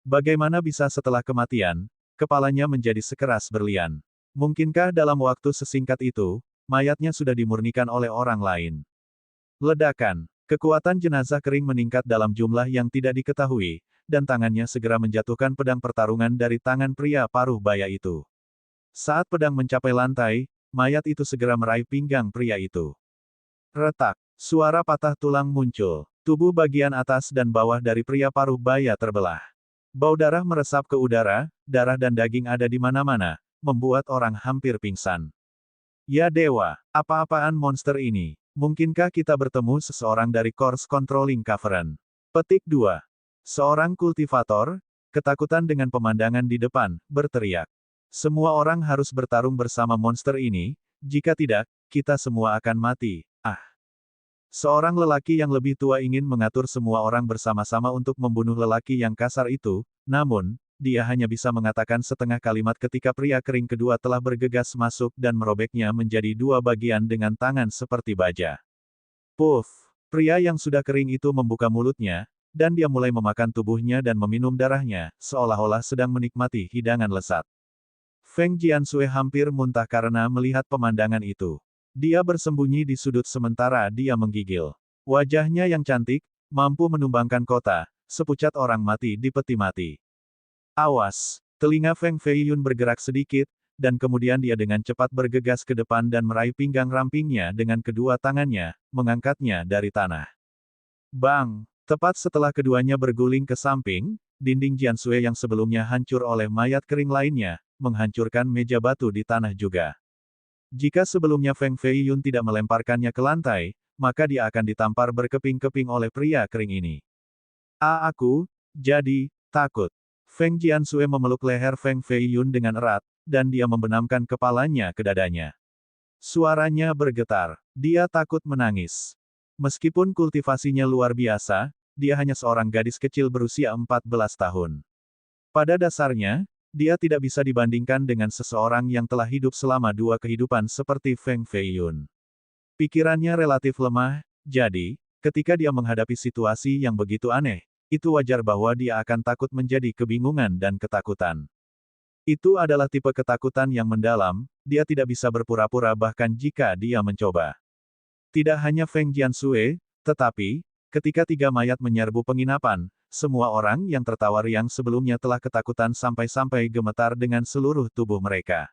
Bagaimana bisa setelah kematian, kepalanya menjadi sekeras berlian? Mungkinkah dalam waktu sesingkat itu, mayatnya sudah dimurnikan oleh orang lain? Ledakan. Kekuatan jenazah kering meningkat dalam jumlah yang tidak diketahui, dan tangannya segera menjatuhkan pedang pertarungan dari tangan pria paruh baya itu. Saat pedang mencapai lantai, mayat itu segera meraih pinggang pria itu. Retak. Suara patah tulang muncul. Tubuh bagian atas dan bawah dari pria paruh baya terbelah. Bau darah meresap ke udara, darah dan daging ada di mana-mana, membuat orang hampir pingsan. Ya dewa, apa-apaan monster ini? Mungkinkah kita bertemu seseorang dari Course Controlling Cavern? Petik 2. Seorang kultivator, ketakutan dengan pemandangan di depan, berteriak. Semua orang harus bertarung bersama monster ini, jika tidak, kita semua akan mati. Ah! Seorang lelaki yang lebih tua ingin mengatur semua orang bersama-sama untuk membunuh lelaki yang kasar itu, namun, dia hanya bisa mengatakan setengah kalimat ketika pria kering kedua telah bergegas masuk dan merobeknya menjadi dua bagian dengan tangan seperti baja. Puff! Pria yang sudah kering itu membuka mulutnya, dan dia mulai memakan tubuhnya dan meminum darahnya, seolah-olah sedang menikmati hidangan lezat. Feng Jiansui hampir muntah karena melihat pemandangan itu. Dia bersembunyi di sudut sementara dia menggigil. Wajahnya yang cantik, mampu menumbangkan kota, sepucat orang mati di peti mati. Awas! Telinga Feng Feiyun bergerak sedikit, dan kemudian dia dengan cepat bergegas ke depan dan meraih pinggang rampingnya dengan kedua tangannya, mengangkatnya dari tanah. Bang! Tepat setelah keduanya berguling ke samping, dinding Jiansui yang sebelumnya hancur oleh mayat kering lainnya, menghancurkan meja batu di tanah juga. Jika sebelumnya Feng Feiyun tidak melemparkannya ke lantai, maka dia akan ditampar berkeping-keping oleh pria kering ini. Aku jadi takut. Feng Jiansui memeluk leher Feng Feiyun dengan erat, dan dia membenamkan kepalanya ke dadanya. Suaranya bergetar. Dia takut menangis. Meskipun kultivasinya luar biasa, dia hanya seorang gadis kecil berusia 14 tahun. Pada dasarnya, Dia tidak bisa dibandingkan dengan seseorang yang telah hidup selama 2 kehidupan seperti Feng Feiyun. Pikirannya relatif lemah, jadi, ketika dia menghadapi situasi yang begitu aneh, itu wajar bahwa dia akan takut menjadi kebingungan dan ketakutan. Itu adalah tipe ketakutan yang mendalam, dia tidak bisa berpura-pura bahkan jika dia mencoba. Tidak hanya Feng Jianxue, tetapi, ketika 3 mayat menyerbu penginapan, semua orang yang tertawa riang sebelumnya telah ketakutan sampai-sampai gemetar dengan seluruh tubuh mereka.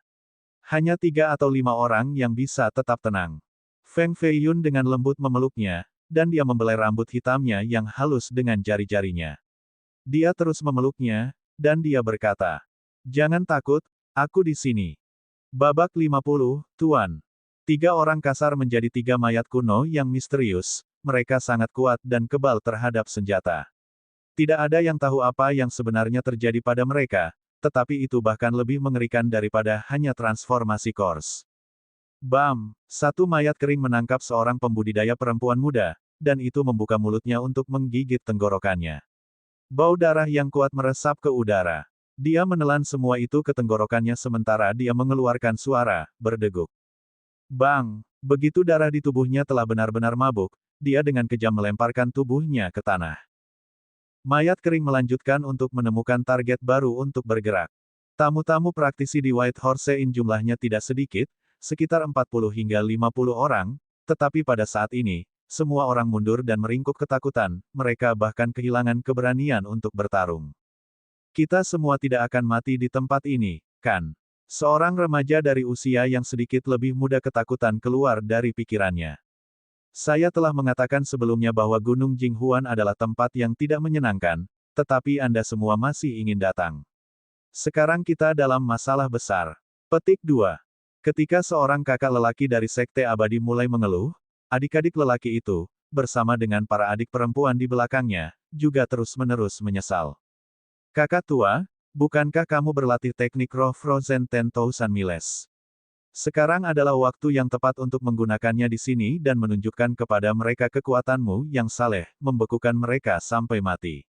Hanya 3 atau 5 orang yang bisa tetap tenang. Feng Feiyun dengan lembut memeluknya, dan dia membelai rambut hitamnya yang halus dengan jari-jarinya. Dia terus memeluknya, dan dia berkata, "Jangan takut, aku di sini." Babak 50, Tuan. 3 orang kasar menjadi 3 mayat kuno yang misterius, mereka sangat kuat dan kebal terhadap senjata. Tidak ada yang tahu apa yang sebenarnya terjadi pada mereka, tetapi itu bahkan lebih mengerikan daripada hanya transformasi kors. Bam! 1 mayat kering menangkap seorang pembudidaya perempuan muda, dan itu membuka mulutnya untuk menggigit tenggorokannya. Bau darah yang kuat meresap ke udara. Dia menelan semua itu ke tenggorokannya sementara dia mengeluarkan suara, berdeguk. Bang! Begitu darah di tubuhnya telah benar-benar mabuk, dia dengan kejam melemparkan tubuhnya ke tanah. Mayat kering melanjutkan untuk menemukan target baru untuk bergerak. Tamu-tamu praktisi di White Horse Inn jumlahnya tidak sedikit, sekitar 40 hingga 50 orang, tetapi pada saat ini, semua orang mundur dan meringkuk ketakutan, mereka bahkan kehilangan keberanian untuk bertarung. Kita semua tidak akan mati di tempat ini, kan? Seorang remaja dari usia yang sedikit lebih muda ketakutan keluar dari pikirannya. Saya telah mengatakan sebelumnya bahwa Gunung Jinghuan adalah tempat yang tidak menyenangkan, tetapi Anda semua masih ingin datang. Sekarang kita dalam masalah besar. Petik 2. Ketika seorang kakak lelaki dari Sekte Abadi mulai mengeluh, adik-adik lelaki itu, bersama dengan para adik perempuan di belakangnya, juga terus-menerus menyesal. Kakak tua, bukankah kamu berlatih teknik roh Frozen 10,000 Miles? Sekarang adalah waktu yang tepat untuk menggunakannya di sini dan menunjukkan kepada mereka kekuatanmu yang saleh, membekukan mereka sampai mati.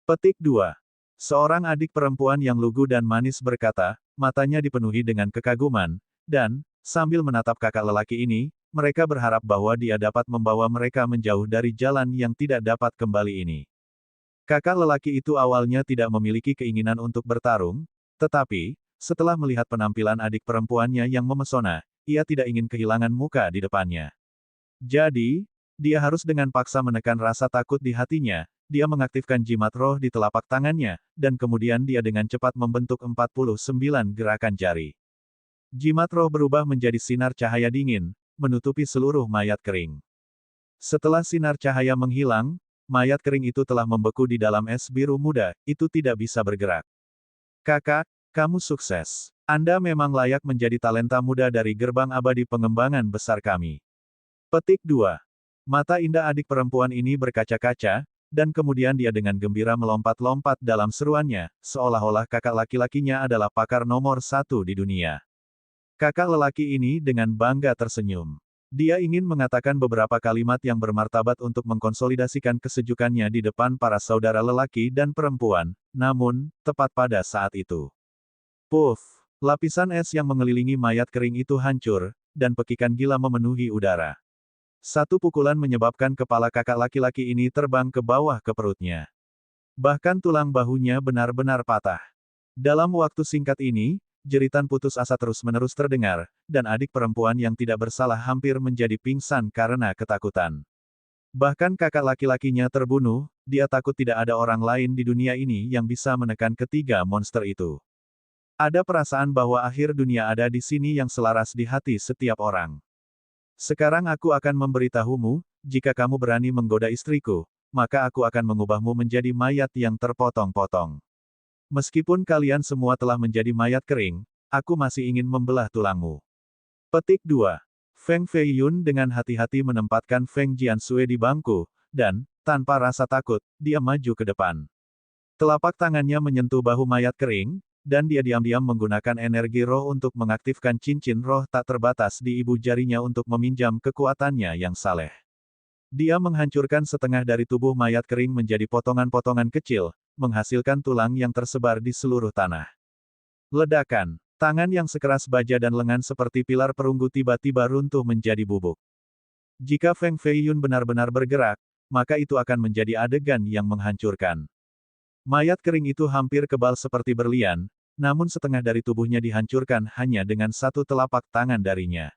Petik 2. Seorang adik perempuan yang lugu dan manis berkata, matanya dipenuhi dengan kekaguman, dan, sambil menatap kakak lelaki ini, mereka berharap bahwa dia dapat membawa mereka menjauh dari jalan yang tidak dapat kembali ini. Kakak lelaki itu awalnya tidak memiliki keinginan untuk bertarung, tetapi, setelah melihat penampilan adik perempuannya yang memesona, ia tidak ingin kehilangan muka di depannya. Jadi, dia harus dengan paksa menekan rasa takut di hatinya, dia mengaktifkan jimat roh di telapak tangannya, dan kemudian dia dengan cepat membentuk 49 gerakan jari. Jimat roh berubah menjadi sinar cahaya dingin, menutupi seluruh mayat kering. Setelah sinar cahaya menghilang, mayat kering itu telah membeku di dalam es biru muda, itu tidak bisa bergerak. Kakak, kamu sukses. Anda memang layak menjadi talenta muda dari gerbang abadi pengembangan besar kami. Petik 2. Mata indah adik perempuan ini berkaca-kaca, dan kemudian dia dengan gembira melompat-lompat dalam seruannya, seolah-olah kakak laki-lakinya adalah pakar nomor 1 di dunia. Kakak lelaki ini dengan bangga tersenyum. Dia ingin mengatakan beberapa kalimat yang bermartabat untuk mengkonsolidasikan kesejukannya di depan para saudara lelaki dan perempuan, namun, tepat pada saat itu. Puff! Lapisan es yang mengelilingi mayat kering itu hancur, dan pekikan gila memenuhi udara. Satu pukulan menyebabkan kepala kakak laki-laki ini terbang ke bawah ke perutnya. Bahkan tulang bahunya benar-benar patah. Dalam waktu singkat ini, jeritan putus asa terus-menerus terdengar, dan adik perempuan yang tidak bersalah hampir menjadi pingsan karena ketakutan. Bahkan kakak laki-lakinya terbunuh, dia takut tidak ada orang lain di dunia ini yang bisa menekan ketiga monster itu. Ada perasaan bahwa akhir dunia ada di sini yang selaras di hati setiap orang. Sekarang aku akan memberitahumu, jika kamu berani menggoda istriku, maka aku akan mengubahmu menjadi mayat yang terpotong-potong. Meskipun kalian semua telah menjadi mayat kering, aku masih ingin membelah tulangmu. Petik 2. Feng Feiyun dengan hati-hati menempatkan Feng Jianxue di bangku, dan, tanpa rasa takut, dia maju ke depan. Telapak tangannya menyentuh bahu mayat kering, dan dia diam-diam menggunakan energi roh untuk mengaktifkan cincin roh tak terbatas di ibu jarinya untuk meminjam kekuatannya yang saleh. Dia menghancurkan setengah dari tubuh mayat kering menjadi potongan-potongan kecil, menghasilkan tulang yang tersebar di seluruh tanah. Ledakan. Tangan yang sekeras baja dan lengan seperti pilar perunggu tiba-tiba runtuh menjadi bubuk. Jika Feng Feiyun benar-benar bergerak, maka itu akan menjadi adegan yang menghancurkan. Mayat kering itu hampir kebal seperti berlian, namun setengah dari tubuhnya dihancurkan hanya dengan satu telapak tangan darinya.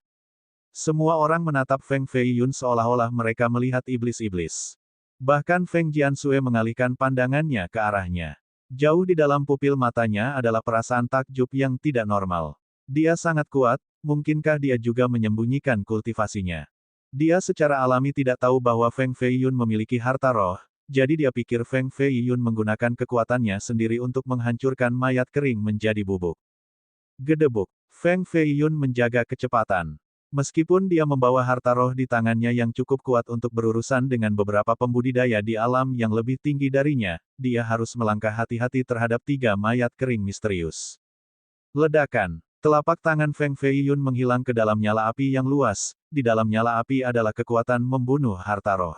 Semua orang menatap Feng Feiyun seolah-olah mereka melihat iblis-iblis. Bahkan Feng Jiansui mengalihkan pandangannya ke arahnya. Jauh di dalam pupil matanya adalah perasaan takjub yang tidak normal. Dia sangat kuat, mungkinkah dia juga menyembunyikan kultivasinya? Dia secara alami tidak tahu bahwa Feng Feiyun memiliki harta roh, jadi dia pikir Feng Feiyun menggunakan kekuatannya sendiri untuk menghancurkan mayat kering menjadi bubuk. Gedebuk. Feng Feiyun menjaga kecepatan. Meskipun dia membawa harta roh di tangannya yang cukup kuat untuk berurusan dengan beberapa pembudidaya di alam yang lebih tinggi darinya, dia harus melangkah hati-hati terhadap 3 mayat kering misterius. Ledakan. Telapak tangan Feng Feiyun menghilang ke dalam nyala api yang luas, di dalam nyala api adalah kekuatan membunuh harta roh.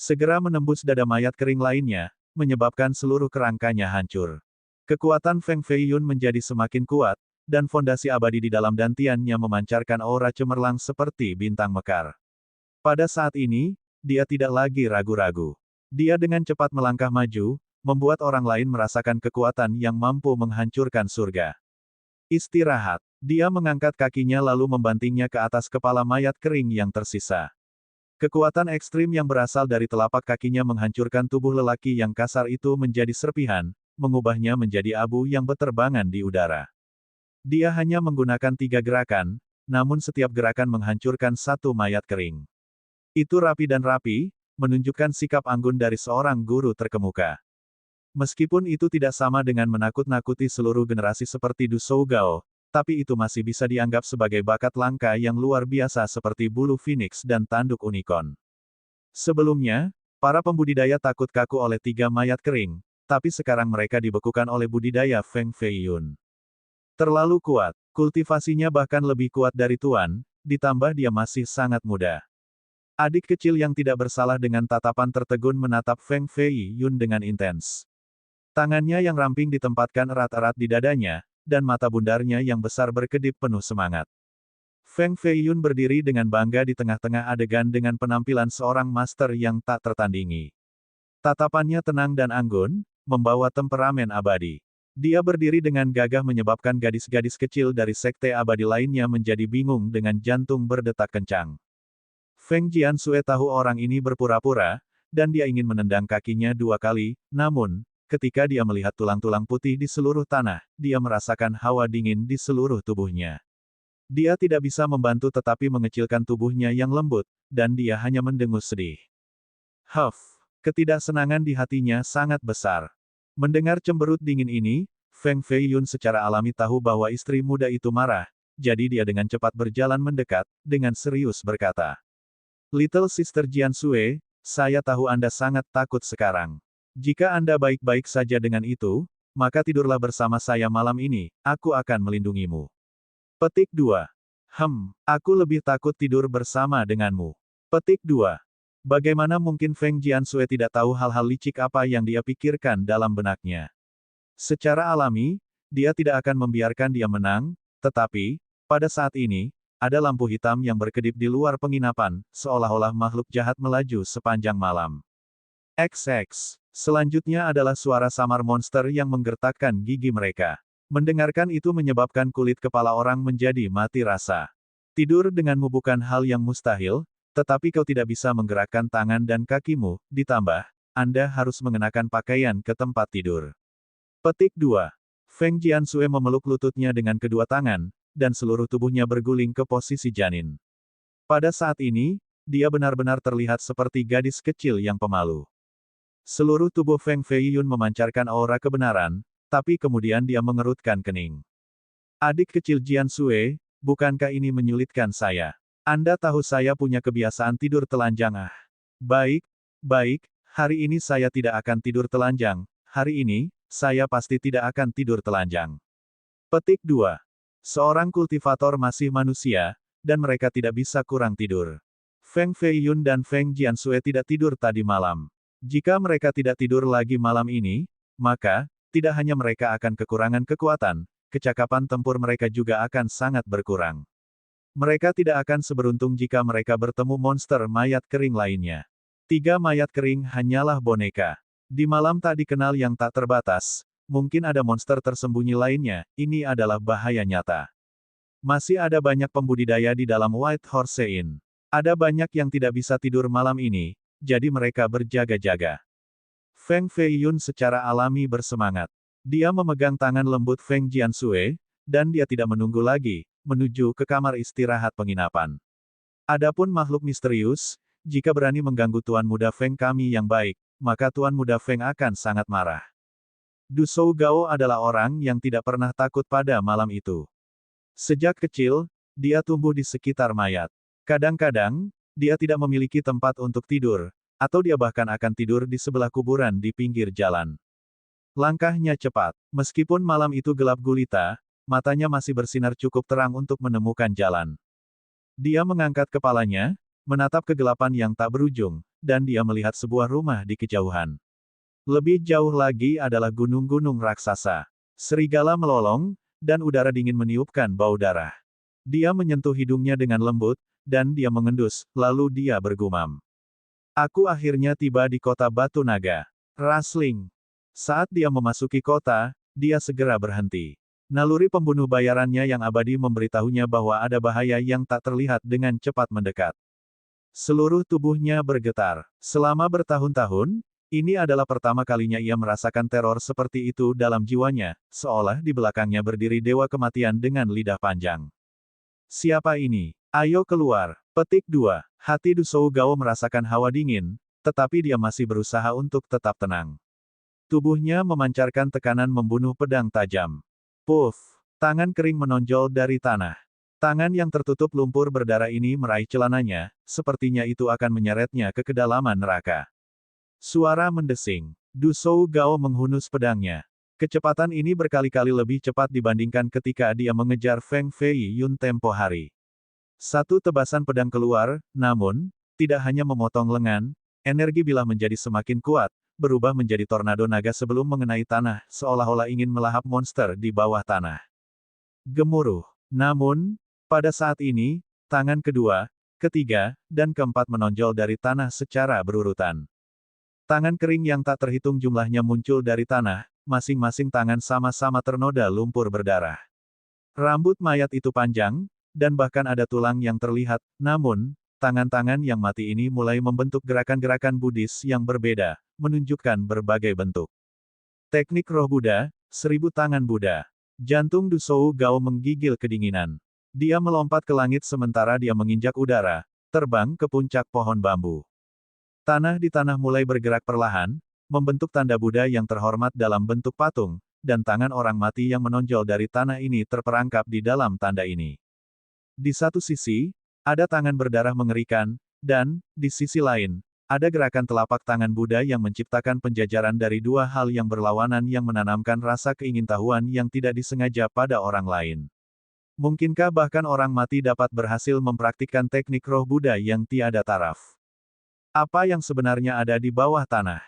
Segera menembus dada mayat kering lainnya, menyebabkan seluruh kerangkanya hancur. Kekuatan Feng Feiyun menjadi semakin kuat, dan fondasi abadi di dalam dantiannya memancarkan aura cemerlang seperti bintang mekar. Pada saat ini, dia tidak lagi ragu-ragu. Dia dengan cepat melangkah maju, membuat orang lain merasakan kekuatan yang mampu menghancurkan surga. Istirahat. Dia mengangkat kakinya lalu membantingnya ke atas kepala mayat kering yang tersisa. Kekuatan ekstrim yang berasal dari telapak kakinya menghancurkan tubuh lelaki yang kasar itu menjadi serpihan, mengubahnya menjadi abu yang beterbangan di udara. Dia hanya menggunakan 3 gerakan, namun setiap gerakan menghancurkan satu mayat kering. Itu rapi dan rapi, menunjukkan sikap anggun dari seorang guru terkemuka. Meskipun itu tidak sama dengan menakut-nakuti seluruh generasi seperti Du Shougao, tapi itu masih bisa dianggap sebagai bakat langka yang luar biasa seperti bulu phoenix dan tanduk unicorn. Sebelumnya, para pembudidaya takut kaku oleh 3 mayat kering, tapi sekarang mereka dibekukan oleh budidaya Feng Feiyun. Terlalu kuat, kultivasinya bahkan lebih kuat dari Tuan, ditambah dia masih sangat muda. Adik kecil yang tidak bersalah dengan tatapan tertegun menatap Feng Feiyun dengan intens. Tangannya yang ramping ditempatkan erat-erat di dadanya, dan mata bundarnya yang besar berkedip penuh semangat. Feng Feiyun berdiri dengan bangga di tengah-tengah adegan dengan penampilan seorang master yang tak tertandingi. Tatapannya tenang dan anggun, membawa temperamen abadi. Dia berdiri dengan gagah menyebabkan gadis-gadis kecil dari sekte abadi lainnya menjadi bingung dengan jantung berdetak kencang. Feng Jiansui tahu orang ini berpura-pura, dan dia ingin menendang kakinya 2 kali, namun, ketika dia melihat tulang-tulang putih di seluruh tanah, dia merasakan hawa dingin di seluruh tubuhnya. Dia tidak bisa membantu tetapi mengecilkan tubuhnya yang lembut, dan dia hanya mendengus sedih. Ketidaksenangan di hatinya sangat besar. Mendengar cemberut dingin ini, Feng Feiyun secara alami tahu bahwa istri muda itu marah, jadi dia dengan cepat berjalan mendekat, dengan serius berkata. Little Sister Jiansui, saya tahu Anda sangat takut sekarang. Jika Anda baik-baik saja dengan itu, maka tidurlah bersama saya malam ini, aku akan melindungimu. Petik 2. Aku lebih takut tidur bersama denganmu. Petik 2. Bagaimana mungkin Feng Jiansui tidak tahu hal-hal licik apa yang dia pikirkan dalam benaknya? Secara alami, dia tidak akan membiarkan dia menang, tetapi, pada saat ini, ada lampu hitam yang berkedip di luar penginapan, seolah-olah makhluk jahat melaju sepanjang malam. XX. Selanjutnya adalah suara samar monster yang menggertakkan gigi mereka. Mendengarkan itu menyebabkan kulit kepala orang menjadi mati rasa. Tidur denganmu bukan hal yang mustahil, tetapi kau tidak bisa menggerakkan tangan dan kakimu, ditambah, Anda harus mengenakan pakaian ke tempat tidur. Petik 2. Feng Jiansui memeluk lututnya dengan kedua tangan, dan seluruh tubuhnya berguling ke posisi janin. Pada saat ini, dia benar-benar terlihat seperti gadis kecil yang pemalu. Seluruh tubuh Feng Feiyun memancarkan aura kebenaran, tapi kemudian dia mengerutkan kening. Adik kecil Jiansui, bukankah ini menyulitkan saya? Anda tahu saya punya kebiasaan tidur telanjang. Baik, hari ini saya tidak akan tidur telanjang, hari ini, saya pasti tidak akan tidur telanjang. Petik 2. Seorang kultivator masih manusia, dan mereka tidak bisa kurang tidur. Feng Feiyun dan Feng Jiansui tidak tidur tadi malam. Jika mereka tidak tidur lagi malam ini, maka, tidak hanya mereka akan kekurangan kekuatan, kecakapan tempur mereka juga akan sangat berkurang. Mereka tidak akan seberuntung jika mereka bertemu monster mayat kering lainnya. 3 mayat kering hanyalah boneka. Di malam tak dikenal yang tak terbatas, mungkin ada monster tersembunyi lainnya, ini adalah bahaya nyata. Masih ada banyak pembudidaya di dalam White Horse Inn. Ada banyak yang tidak bisa tidur malam ini, jadi mereka berjaga-jaga. Feng Feiyun secara alami bersemangat. Dia memegang tangan lembut Feng Jiansui, dan dia tidak menunggu lagi, menuju ke kamar istirahat penginapan. Adapun makhluk misterius, jika berani mengganggu Tuan Muda Feng kami yang baik, maka Tuan Muda Feng akan sangat marah. Du Shou Gao adalah orang yang tidak pernah takut pada malam itu. Sejak kecil, dia tumbuh di sekitar mayat. Kadang-kadang, dia tidak memiliki tempat untuk tidur, atau dia bahkan akan tidur di sebelah kuburan di pinggir jalan. Langkahnya cepat. Meskipun malam itu gelap gulita, matanya masih bersinar cukup terang untuk menemukan jalan. Dia mengangkat kepalanya, menatap kegelapan yang tak berujung, dan dia melihat sebuah rumah di kejauhan. Lebih jauh lagi adalah gunung-gunung raksasa. Serigala melolong, dan udara dingin meniupkan bau darah. Dia menyentuh hidungnya dengan lembut, dan dia mengendus, lalu dia bergumam. Aku akhirnya tiba di kota Batu Naga. Rasling. Saat dia memasuki kota, dia segera berhenti. Naluri pembunuh bayarannya yang abadi memberitahunya bahwa ada bahaya yang tak terlihat dengan cepat mendekat. Seluruh tubuhnya bergetar. Selama bertahun-tahun, ini adalah pertama kalinya ia merasakan teror seperti itu dalam jiwanya, seolah di belakangnya berdiri Dewa Kematian dengan lidah panjang. Siapa ini? Ayo keluar. Petik 2. Hati Du Shou Gao merasakan hawa dingin, tetapi dia masih berusaha untuk tetap tenang. Tubuhnya memancarkan tekanan membunuh pedang tajam. Puff! Tangan kering menonjol dari tanah. Tangan yang tertutup lumpur berdarah ini meraih celananya, sepertinya itu akan menyeretnya ke kedalaman neraka. Suara mendesing. Du Shou Gao menghunus pedangnya. Kecepatan ini berkali-kali lebih cepat dibandingkan ketika dia mengejar Feng Feiyun tempo hari. Satu tebasan pedang keluar, namun, tidak hanya memotong lengan, energi bilah menjadi semakin kuat, berubah menjadi tornado naga sebelum mengenai tanah, seolah-olah ingin melahap monster di bawah tanah. Gemuruh. Namun, pada saat ini, tangan kedua, ketiga, dan keempat menonjol dari tanah secara berurutan. Tangan kering yang tak terhitung jumlahnya muncul dari tanah, masing-masing tangan sama-sama ternoda lumpur berdarah. Rambut mayat itu panjang, dan bahkan ada tulang yang terlihat, namun, tangan-tangan yang mati ini mulai membentuk gerakan-gerakan Buddhis yang berbeda, menunjukkan berbagai bentuk. Teknik Roh Buddha, 1000 tangan Buddha. Jantung Du Shou Gao menggigil kedinginan. Dia melompat ke langit sementara dia menginjak udara, terbang ke puncak pohon bambu. Tanah di tanah mulai bergerak perlahan, membentuk tanda Buddha yang terhormat dalam bentuk patung, dan tangan orang mati yang menonjol dari tanah ini terperangkap di dalam tanda ini. Di satu sisi, ada tangan berdarah mengerikan, dan, di sisi lain, ada gerakan telapak tangan Buddha yang menciptakan penjajaran dari dua hal yang berlawanan yang menanamkan rasa keingintahuan yang tidak disengaja pada orang lain. Mungkinkah bahkan orang mati dapat berhasil mempraktikkan teknik roh Buddha yang tiada taraf? Apa yang sebenarnya ada di bawah tanah?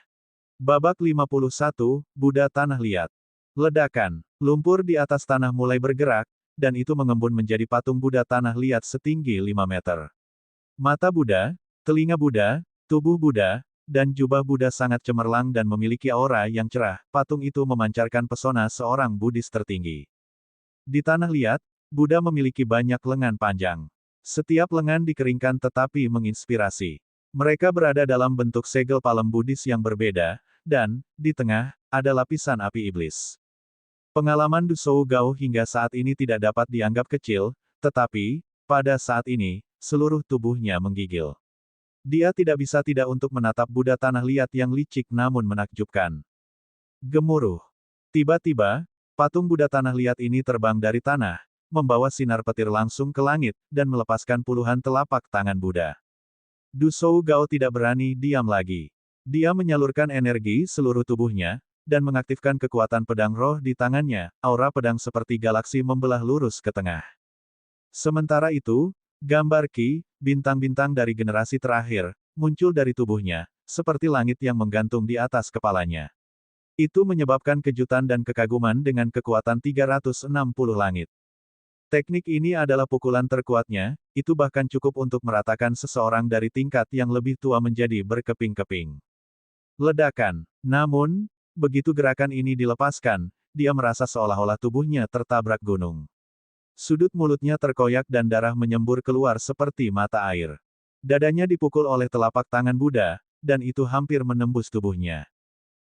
Babak 51, Buddha Tanah Liat. Ledakan. Lumpur di atas tanah mulai bergerak, dan itu mengembun menjadi patung Buddha Tanah Liat setinggi 5 meter. Mata Buddha, telinga Buddha, tubuh Buddha, dan jubah Buddha sangat cemerlang dan memiliki aura yang cerah. Patung itu memancarkan pesona seorang Buddhis tertinggi. Di Tanah Liat, Buddha memiliki banyak lengan panjang. Setiap lengan dikeringkan tetapi menginspirasi. Mereka berada dalam bentuk segel palem Buddhis yang berbeda, dan, di tengah, ada lapisan api iblis. Pengalaman Du Shou Gao hingga saat ini tidak dapat dianggap kecil, tetapi, pada saat ini, seluruh tubuhnya menggigil. Dia tidak bisa tidak untuk menatap Buddha Tanah Liat yang licik namun menakjubkan. Gemuruh. Tiba-tiba, patung Buddha Tanah Liat ini terbang dari tanah, membawa sinar petir langsung ke langit, dan melepaskan puluhan telapak tangan Buddha. Du Shou Gao tidak berani diam lagi. Dia menyalurkan energi seluruh tubuhnya, dan mengaktifkan kekuatan pedang roh di tangannya, aura pedang seperti galaksi membelah lurus ke tengah. Sementara itu, gambar Ki, bintang-bintang dari generasi terakhir, muncul dari tubuhnya, seperti langit yang menggantung di atas kepalanya. Itu menyebabkan kejutan dan kekaguman dengan kekuatan 360 langit. Teknik ini adalah pukulan terkuatnya, itu bahkan cukup untuk meratakan seseorang dari tingkat yang lebih tua menjadi berkeping-keping. Ledakan. Namun, begitu gerakan ini dilepaskan, dia merasa seolah-olah tubuhnya tertabrak gunung. Sudut mulutnya terkoyak dan darah menyembur keluar seperti mata air. Dadanya dipukul oleh telapak tangan Buddha, dan itu hampir menembus tubuhnya.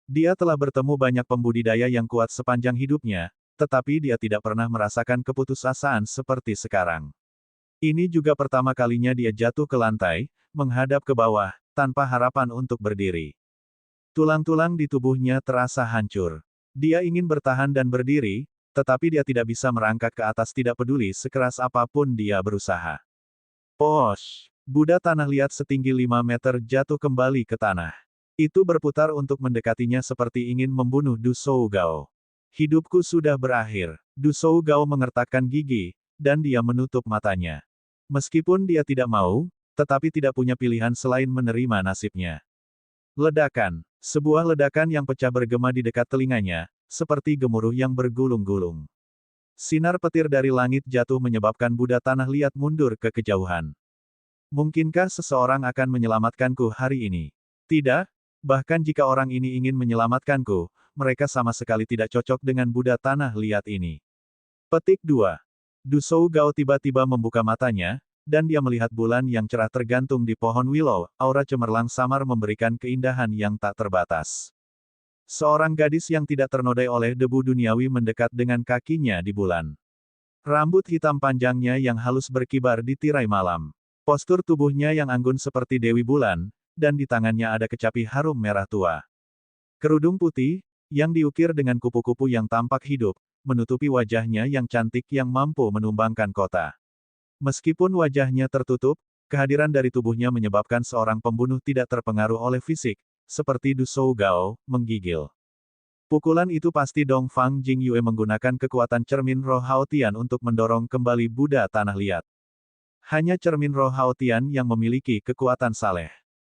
Dia telah bertemu banyak pembudidaya yang kuat sepanjang hidupnya, tetapi dia tidak pernah merasakan keputusasaan seperti sekarang. Ini juga pertama kalinya dia jatuh ke lantai, menghadap ke bawah, tanpa harapan untuk berdiri. Tulang-tulang di tubuhnya terasa hancur. Dia ingin bertahan dan berdiri, tetapi dia tidak bisa merangkak ke atas tidak peduli sekeras apapun dia berusaha. Posh! Buddha tanah liat setinggi 5 meter jatuh kembali ke tanah. Itu berputar untuk mendekatinya seperti ingin membunuh Du Shou Gao. Hidupku sudah berakhir. Du Shou Gao mengertakkan gigi, dan dia menutup matanya. Meskipun dia tidak mau, tetapi tidak punya pilihan selain menerima nasibnya. Ledakan. Sebuah ledakan yang pecah bergema di dekat telinganya, seperti gemuruh yang bergulung-gulung. Sinar petir dari langit jatuh menyebabkan Buddha tanah liat mundur ke kejauhan. Mungkinkah seseorang akan menyelamatkanku hari ini? Tidak, bahkan jika orang ini ingin menyelamatkanku, mereka sama sekali tidak cocok dengan Buddha tanah liat ini. Petik 2. Du Shou Gao tiba-tiba membuka matanya, dan dia melihat bulan yang cerah tergantung di pohon willow, aura cemerlang samar memberikan keindahan yang tak terbatas. Seorang gadis yang tidak ternodai oleh debu duniawi mendekat dengan kakinya di bulan. Rambut hitam panjangnya yang halus berkibar di tirai malam. Postur tubuhnya yang anggun seperti Dewi Bulan, dan di tangannya ada kecapi harum merah tua. Kerudung putih, yang diukir dengan kupu-kupu yang tampak hidup, menutupi wajahnya yang cantik yang mampu menumbangkan kota. Meskipun wajahnya tertutup, kehadiran dari tubuhnya menyebabkan seorang pembunuh tidak terpengaruh oleh fisik, seperti Du Shou Gao, menggigil. Pukulan itu pasti Dong Fang Jingyue menggunakan kekuatan cermin roh Haotian untuk mendorong kembali Buddha tanah liat. Hanya cermin roh Haotian yang memiliki kekuatan saleh.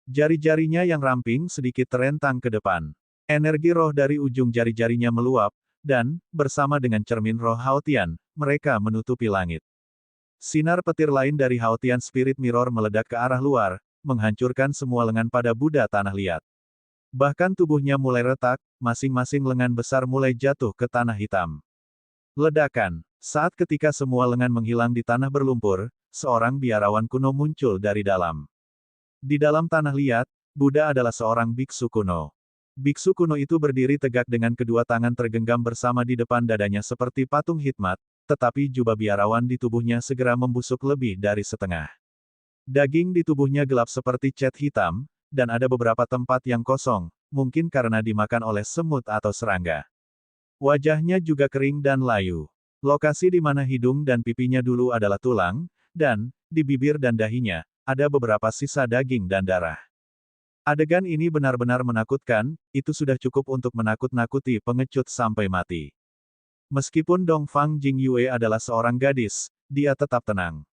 Jari-jarinya yang ramping sedikit terentang ke depan. Energi roh dari ujung jari-jarinya meluap, dan, bersama dengan cermin roh Haotian, mereka menutupi langit. Sinar petir lain dari Haotian Spirit Mirror meledak ke arah luar, menghancurkan semua lengan pada Buddha tanah liat. Bahkan tubuhnya mulai retak, masing-masing lengan besar mulai jatuh ke tanah hitam. Ledakan. Saat ketika semua lengan menghilang di tanah berlumpur, seorang biarawan kuno muncul dari dalam. Di dalam tanah liat, Buddha adalah seorang biksu kuno. Biksu kuno itu berdiri tegak dengan kedua tangan tergenggam bersama di depan dadanya seperti patung hikmat, tetapi jubah biarawan di tubuhnya segera membusuk lebih dari setengah. Daging di tubuhnya gelap seperti cat hitam, dan ada beberapa tempat yang kosong, mungkin karena dimakan oleh semut atau serangga. Wajahnya juga kering dan layu. Lokasi di mana hidung dan pipinya dulu adalah tulang, dan, di bibir dan dahinya, ada beberapa sisa daging dan darah. Adegan ini benar-benar menakutkan, itu sudah cukup untuk menakut-nakuti pengecut sampai mati. Meskipun Dong Fang Jingyue adalah seorang gadis, dia tetap tenang.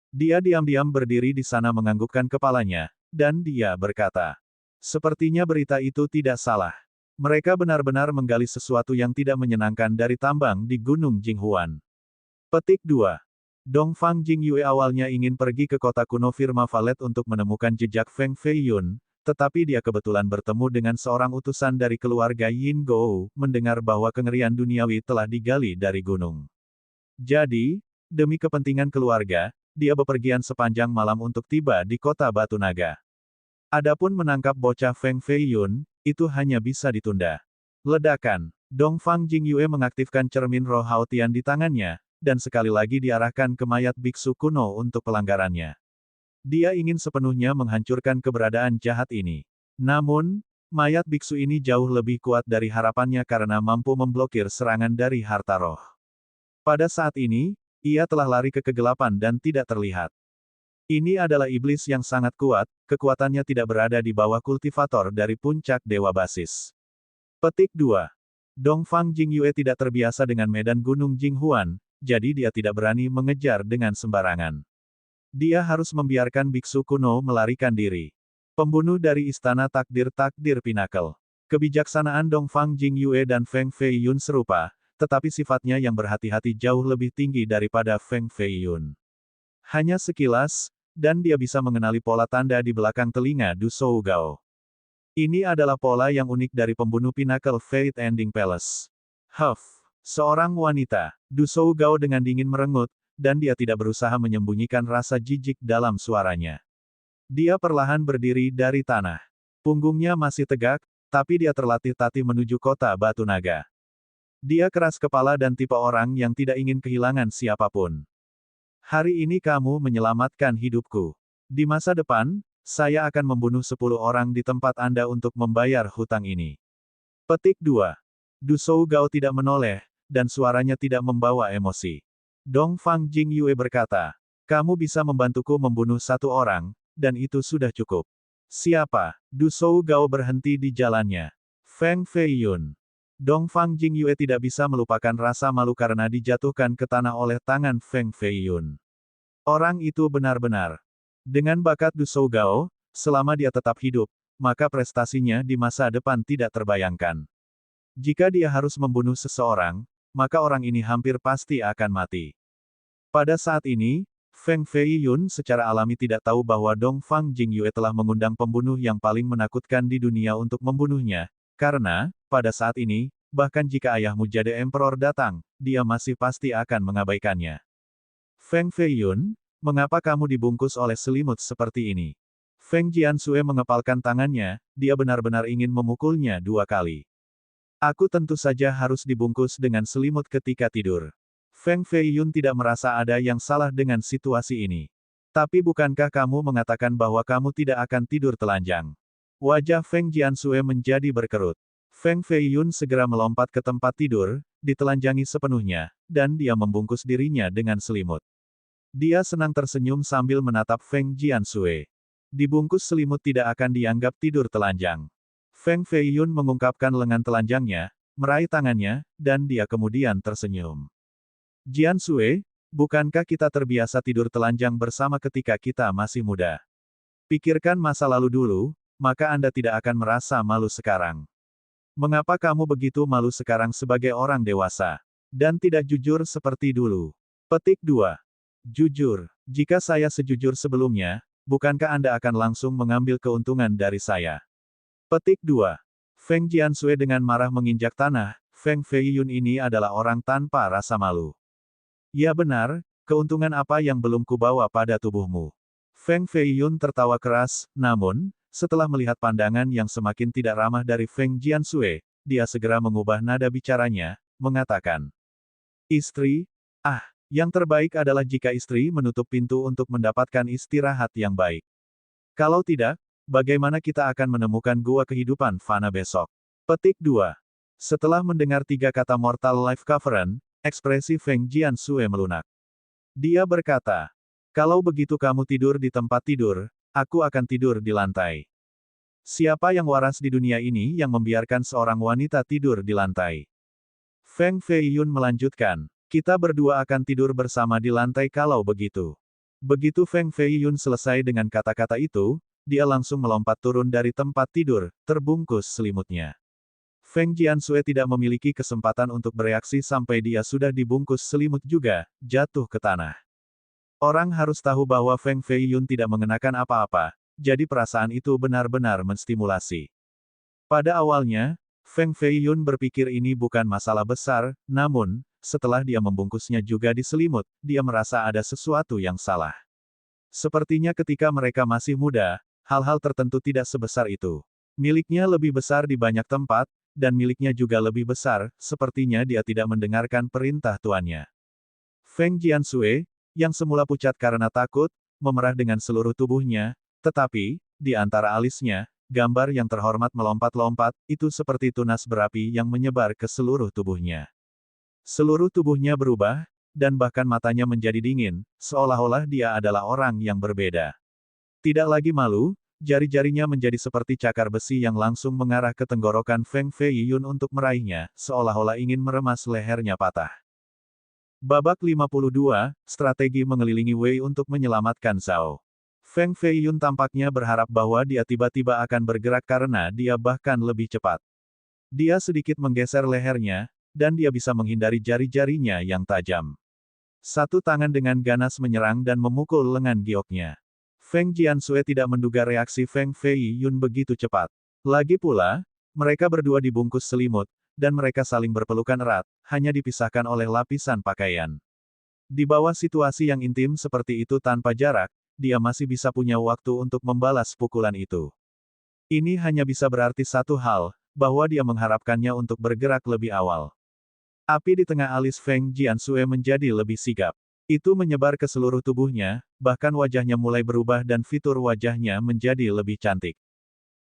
Dia diam-diam berdiri di sana menganggukkan kepalanya, dan dia berkata, "Sepertinya berita itu tidak salah. Mereka benar-benar menggali sesuatu yang tidak menyenangkan dari tambang di Gunung Jinghuan." Petik 2. Dong Fang Jingyue awalnya ingin pergi ke kota kuno Firma Valet untuk menemukan jejak Feng Feiyun, tetapi dia kebetulan bertemu dengan seorang utusan dari keluarga Yin Gou, mendengar bahwa kengerian duniawi telah digali dari gunung. Jadi, demi kepentingan keluarga, dia bepergian sepanjang malam untuk tiba di kota Batu Naga. Adapun menangkap bocah Feng Feiyun, itu hanya bisa ditunda. Ledakan. Dong Fang Jingyue mengaktifkan cermin roh Haotian di tangannya, dan sekali lagi diarahkan ke mayat biksu kuno untuk pelanggarannya. Dia ingin sepenuhnya menghancurkan keberadaan jahat ini. Namun, mayat biksu ini jauh lebih kuat dari harapannya karena mampu memblokir serangan dari harta roh. Pada saat ini, ia telah lari ke kegelapan dan tidak terlihat. Ini adalah iblis yang sangat kuat, kekuatannya tidak berada di bawah kultivator dari puncak Dewa Basis. Petik 2. Dong Fang Jingyue tidak terbiasa dengan medan gunung Jinghuan, jadi dia tidak berani mengejar dengan sembarangan. Dia harus membiarkan biksu kuno melarikan diri. Pembunuh dari Istana Takdir Pinnacle. Kebijaksanaan Dongfang Jingyue dan Feng Feiyun serupa, tetapi sifatnya yang berhati-hati jauh lebih tinggi daripada Feng Feiyun. Hanya sekilas, dan dia bisa mengenali pola tanda di belakang telinga Du Shou Gao. Ini adalah pola yang unik dari pembunuh Pinnacle Fate Ending Palace. Huff, seorang wanita. Du Shou Gao dengan dingin merengut, dan dia tidak berusaha menyembunyikan rasa jijik dalam suaranya. Dia perlahan berdiri dari tanah. Punggungnya masih tegak, tapi dia terlatih-tatih menuju kota Batu Naga. Dia keras kepala dan tipe orang yang tidak ingin kehilangan siapapun. Hari ini kamu menyelamatkan hidupku. Di masa depan, saya akan membunuh 10 orang di tempat Anda untuk membayar hutang ini. Petik 2. Du Shou Gao tidak menoleh, dan suaranya tidak membawa emosi. Dongfang Jingyue berkata, kamu bisa membantuku membunuh 1 orang, dan itu sudah cukup. Siapa? Du Shou Gao berhenti di jalannya. Feng Feiyun. Dongfang Jingyue tidak bisa melupakan rasa malu karena dijatuhkan ke tanah oleh tangan Feng Feiyun. Orang itu benar-benar. Dengan bakat Du Shou Gao, selama dia tetap hidup, maka prestasinya di masa depan tidak terbayangkan. Jika dia harus membunuh seseorang, maka orang ini hampir pasti akan mati. Pada saat ini, Feng Feiyun secara alami tidak tahu bahwa Dongfang Jingyue telah mengundang pembunuh yang paling menakutkan di dunia untuk membunuhnya, karena, pada saat ini, bahkan jika ayahmu jadi Emperor datang, dia masih pasti akan mengabaikannya. Feng Feiyun, mengapa kamu dibungkus oleh selimut seperti ini? Feng Jiansue mengepalkan tangannya, dia benar-benar ingin memukulnya 2 kali. Aku tentu saja harus dibungkus dengan selimut ketika tidur. Feng Feiyun tidak merasa ada yang salah dengan situasi ini. Tapi bukankah kamu mengatakan bahwa kamu tidak akan tidur telanjang? Wajah Feng Jiansue menjadi berkerut. Feng Feiyun segera melompat ke tempat tidur, ditelanjangi sepenuhnya, dan dia membungkus dirinya dengan selimut. Dia senang tersenyum sambil menatap Feng Jiansue. Dibungkus selimut tidak akan dianggap tidur telanjang. Feng Feiyun mengungkapkan lengan telanjangnya, meraih tangannya, dan dia kemudian tersenyum. Jiansue, bukankah kita terbiasa tidur telanjang bersama ketika kita masih muda? Pikirkan masa lalu dulu, maka Anda tidak akan merasa malu sekarang. Mengapa kamu begitu malu sekarang sebagai orang dewasa? Dan tidak jujur seperti dulu. Petik 2. Jujur. Jika saya sejujur sebelumnya, bukankah Anda akan langsung mengambil keuntungan dari saya? Petik 2. Feng Jiansue dengan marah menginjak tanah, Feng Feiyun ini adalah orang tanpa rasa malu. Ya benar, keuntungan apa yang belum kubawa pada tubuhmu? Feng Feiyun tertawa keras, namun, setelah melihat pandangan yang semakin tidak ramah dari Feng Jiansue, dia segera mengubah nada bicaranya, mengatakan, istri? Yang terbaik adalah jika istri menutup pintu untuk mendapatkan istirahat yang baik. Kalau tidak, bagaimana kita akan menemukan gua kehidupan fana besok? Petik 2. Setelah mendengar 3 kata Mortal Life Covenant, ekspresi Feng Jiansue melunak. Dia berkata, kalau begitu kamu tidur di tempat tidur, aku akan tidur di lantai. Siapa yang waras di dunia ini yang membiarkan seorang wanita tidur di lantai? Feng Feiyun melanjutkan, kita berdua akan tidur bersama di lantai kalau begitu. Begitu Feng Feiyun selesai dengan kata-kata itu, dia langsung melompat turun dari tempat tidur, terbungkus selimutnya. Feng Jiansue tidak memiliki kesempatan untuk bereaksi sampai dia sudah dibungkus selimut juga, jatuh ke tanah. Orang harus tahu bahwa Feng Feiyun tidak mengenakan apa-apa, jadi perasaan itu benar-benar menstimulasi. Pada awalnya, Feng Feiyun berpikir ini bukan masalah besar, namun, setelah dia membungkusnya juga di selimut, dia merasa ada sesuatu yang salah. Sepertinya ketika mereka masih muda, hal-hal tertentu tidak sebesar itu. Miliknya lebih besar di banyak tempat, dan miliknya juga lebih besar, sepertinya dia tidak mendengarkan perintah tuannya. Feng Jiansue, yang semula pucat karena takut, memerah dengan seluruh tubuhnya, tetapi, di antara alisnya, gambar yang terhormat melompat-lompat, itu seperti tunas berapi yang menyebar ke seluruh tubuhnya. Seluruh tubuhnya berubah, dan bahkan matanya menjadi dingin, seolah-olah dia adalah orang yang berbeda. Tidak lagi malu, jari-jarinya menjadi seperti cakar besi yang langsung mengarah ke tenggorokan Feng Feiyun untuk meraihnya, seolah-olah ingin meremas lehernya patah. Babak 52, strategi mengelilingi Wei untuk menyelamatkan Zhao. Feng Feiyun tampaknya berharap bahwa dia tiba-tiba akan bergerak karena dia bahkan lebih cepat. Dia sedikit menggeser lehernya, dan dia bisa menghindari jari-jarinya yang tajam. Satu tangan dengan ganas menyerang dan memukul lengan gioknya. Feng Jiansui tidak menduga reaksi Feng Fei Yun begitu cepat. Lagi pula, mereka berdua dibungkus selimut, dan mereka saling berpelukan erat, hanya dipisahkan oleh lapisan pakaian. Di bawah situasi yang intim seperti itu tanpa jarak, dia masih bisa punya waktu untuk membalas pukulan itu. Ini hanya bisa berarti satu hal, bahwa dia mengharapkannya untuk bergerak lebih awal. Api di tengah alis Feng Jiansui menjadi lebih sigap. Itu menyebar ke seluruh tubuhnya, bahkan wajahnya mulai berubah dan fitur wajahnya menjadi lebih cantik.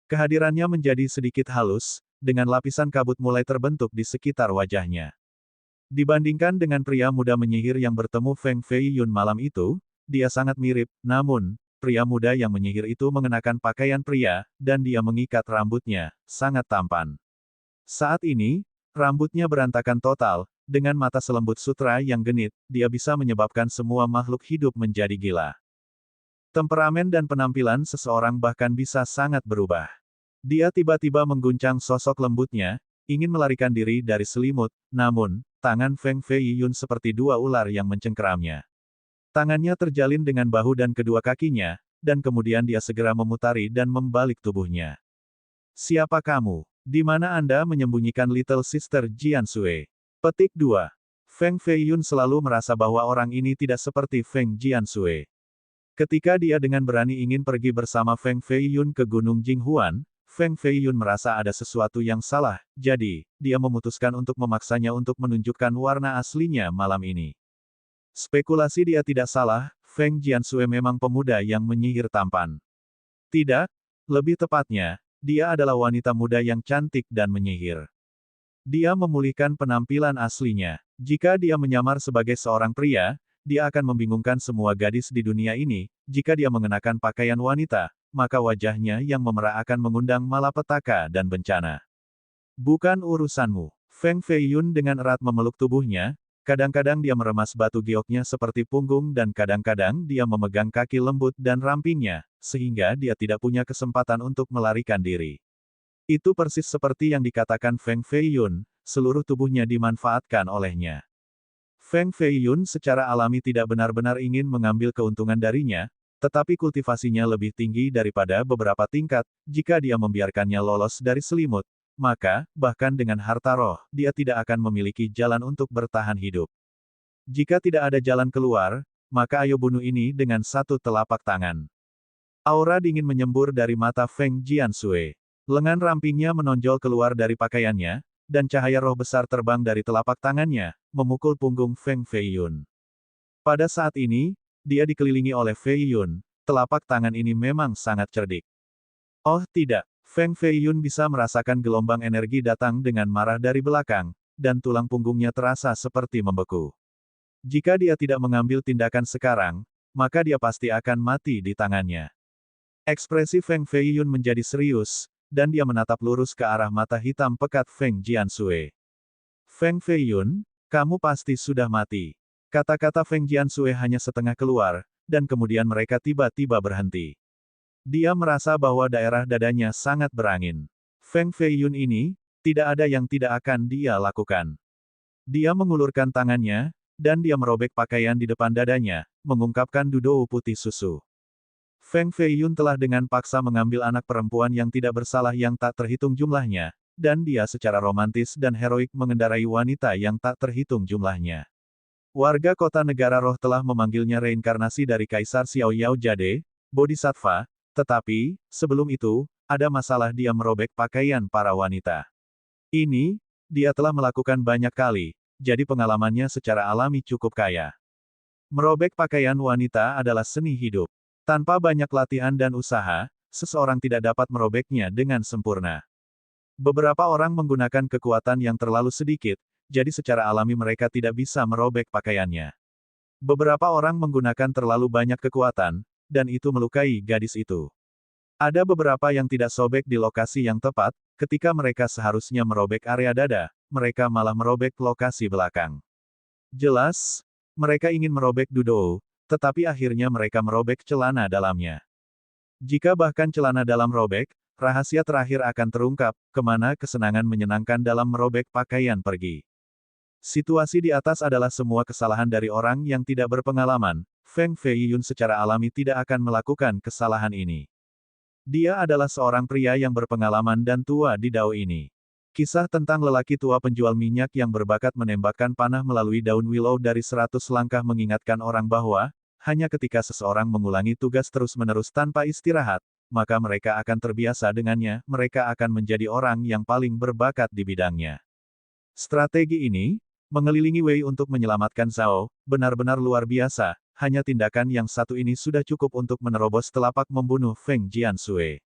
Kehadirannya menjadi sedikit halus, dengan lapisan kabut mulai terbentuk di sekitar wajahnya. Dibandingkan dengan pria muda menyihir yang bertemu Feng Fei Yun malam itu, dia sangat mirip, namun, pria muda yang menyihir itu mengenakan pakaian pria, dan dia mengikat rambutnya, sangat tampan. Saat ini, rambutnya berantakan total, dengan mata selembut sutra yang genit, dia bisa menyebabkan semua makhluk hidup menjadi gila. Temperamen dan penampilan seseorang bahkan bisa sangat berubah. Dia tiba-tiba mengguncang sosok lembutnya, ingin melarikan diri dari selimut, namun, tangan Feng Fei Yun seperti dua ular yang mencengkeramnya. Tangannya terjalin dengan bahu dan kedua kakinya, dan kemudian dia segera memutari dan membalik tubuhnya. Siapa kamu? Di mana Anda menyembunyikan Little Sister Jiansui? Petik 2. Feng Fei Yun selalu merasa bahwa orang ini tidak seperti Feng Jiansui. Ketika dia dengan berani ingin pergi bersama Feng Fei Yun ke Gunung Jinghuan, Feng Fei Yun merasa ada sesuatu yang salah, jadi, dia memutuskan untuk memaksanya untuk menunjukkan warna aslinya malam ini. Spekulasi dia tidak salah, Feng Jiansui memang pemuda yang menyihir tampan. Tidak, lebih tepatnya, dia adalah wanita muda yang cantik dan menyihir. Dia memulihkan penampilan aslinya. Jika dia menyamar sebagai seorang pria, dia akan membingungkan semua gadis di dunia ini. Jika dia mengenakan pakaian wanita, maka wajahnya yang memerah akan mengundang malapetaka dan bencana. Bukan urusanmu. Feng Fei Yun dengan erat memeluk tubuhnya, kadang-kadang dia meremas batu gioknya seperti punggung dan kadang-kadang dia memegang kaki lembut dan rampingnya, sehingga dia tidak punya kesempatan untuk melarikan diri. Itu persis seperti yang dikatakan Feng Fei Yun, seluruh tubuhnya dimanfaatkan olehnya. Feng Fei Yun secara alami tidak benar-benar ingin mengambil keuntungan darinya, tetapi kultivasinya lebih tinggi daripada beberapa tingkat, jika dia membiarkannya lolos dari selimut, maka, bahkan dengan harta roh, dia tidak akan memiliki jalan untuk bertahan hidup. Jika tidak ada jalan keluar, maka ayo bunuh ini dengan satu telapak tangan. Aura dingin menyembur dari mata Feng Jiansui. Lengan rampingnya menonjol keluar dari pakaiannya, dan cahaya roh besar terbang dari telapak tangannya, memukul punggung Feng Fei Yun. Pada saat ini, dia dikelilingi oleh Fei Yun, telapak tangan ini memang sangat cerdik. Oh tidak, Feng Fei Yun bisa merasakan gelombang energi datang dengan marah dari belakang, dan tulang punggungnya terasa seperti membeku. Jika dia tidak mengambil tindakan sekarang, maka dia pasti akan mati di tangannya. Ekspresi Feng Fei Yun menjadi serius, dan dia menatap lurus ke arah mata hitam pekat Feng Jiansui. Feng Fei Yun, kamu pasti sudah mati. Kata-kata Feng Jiansui hanya setengah keluar, dan kemudian mereka tiba-tiba berhenti. Dia merasa bahwa daerah dadanya sangat berangin. Feng Fei Yun ini, tidak ada yang tidak akan dia lakukan. Dia mengulurkan tangannya, dan dia merobek pakaian di depan dadanya, mengungkapkan dudou putih susu. Feng Fei Yun telah dengan paksa mengambil anak perempuan yang tidak bersalah yang tak terhitung jumlahnya, dan dia secara romantis dan heroik mengendarai wanita yang tak terhitung jumlahnya. Warga kota negara roh telah memanggilnya reinkarnasi dari Kaisar Xiao Yao Jade, Bodhisattva, tetapi, sebelum itu, ada masalah dia merobek pakaian para wanita. Ini, dia telah melakukan banyak kali, jadi pengalamannya secara alami cukup kaya. Merobek pakaian wanita adalah seni hidup. Tanpa banyak latihan dan usaha, seseorang tidak dapat merobeknya dengan sempurna. Beberapa orang menggunakan kekuatan yang terlalu sedikit, jadi secara alami mereka tidak bisa merobek pakaiannya. Beberapa orang menggunakan terlalu banyak kekuatan, dan itu melukai gadis itu. Ada beberapa yang tidak sobek di lokasi yang tepat, ketika mereka seharusnya merobek area dada, mereka malah merobek lokasi belakang. Jelas, mereka ingin merobek dudou, tetapi akhirnya mereka merobek celana dalamnya. Jika bahkan celana dalam robek, rahasia terakhir akan terungkap, kemana kesenangan menyenangkan dalam merobek pakaian pergi. Situasi di atas adalah semua kesalahan dari orang yang tidak berpengalaman. Feng Feiyun secara alami tidak akan melakukan kesalahan ini. Dia adalah seorang pria yang berpengalaman dan tua di dao ini. Kisah tentang lelaki tua penjual minyak yang berbakat menembakkan panah melalui daun willow dari 100 langkah mengingatkan orang bahwa, hanya ketika seseorang mengulangi tugas terus-menerus tanpa istirahat, maka mereka akan terbiasa dengannya, mereka akan menjadi orang yang paling berbakat di bidangnya. Strategi ini, mengelilingi Wei untuk menyelamatkan Zhao, benar-benar luar biasa, hanya tindakan yang satu ini sudah cukup untuk menerobos telapak membunuh Feng Jiansui.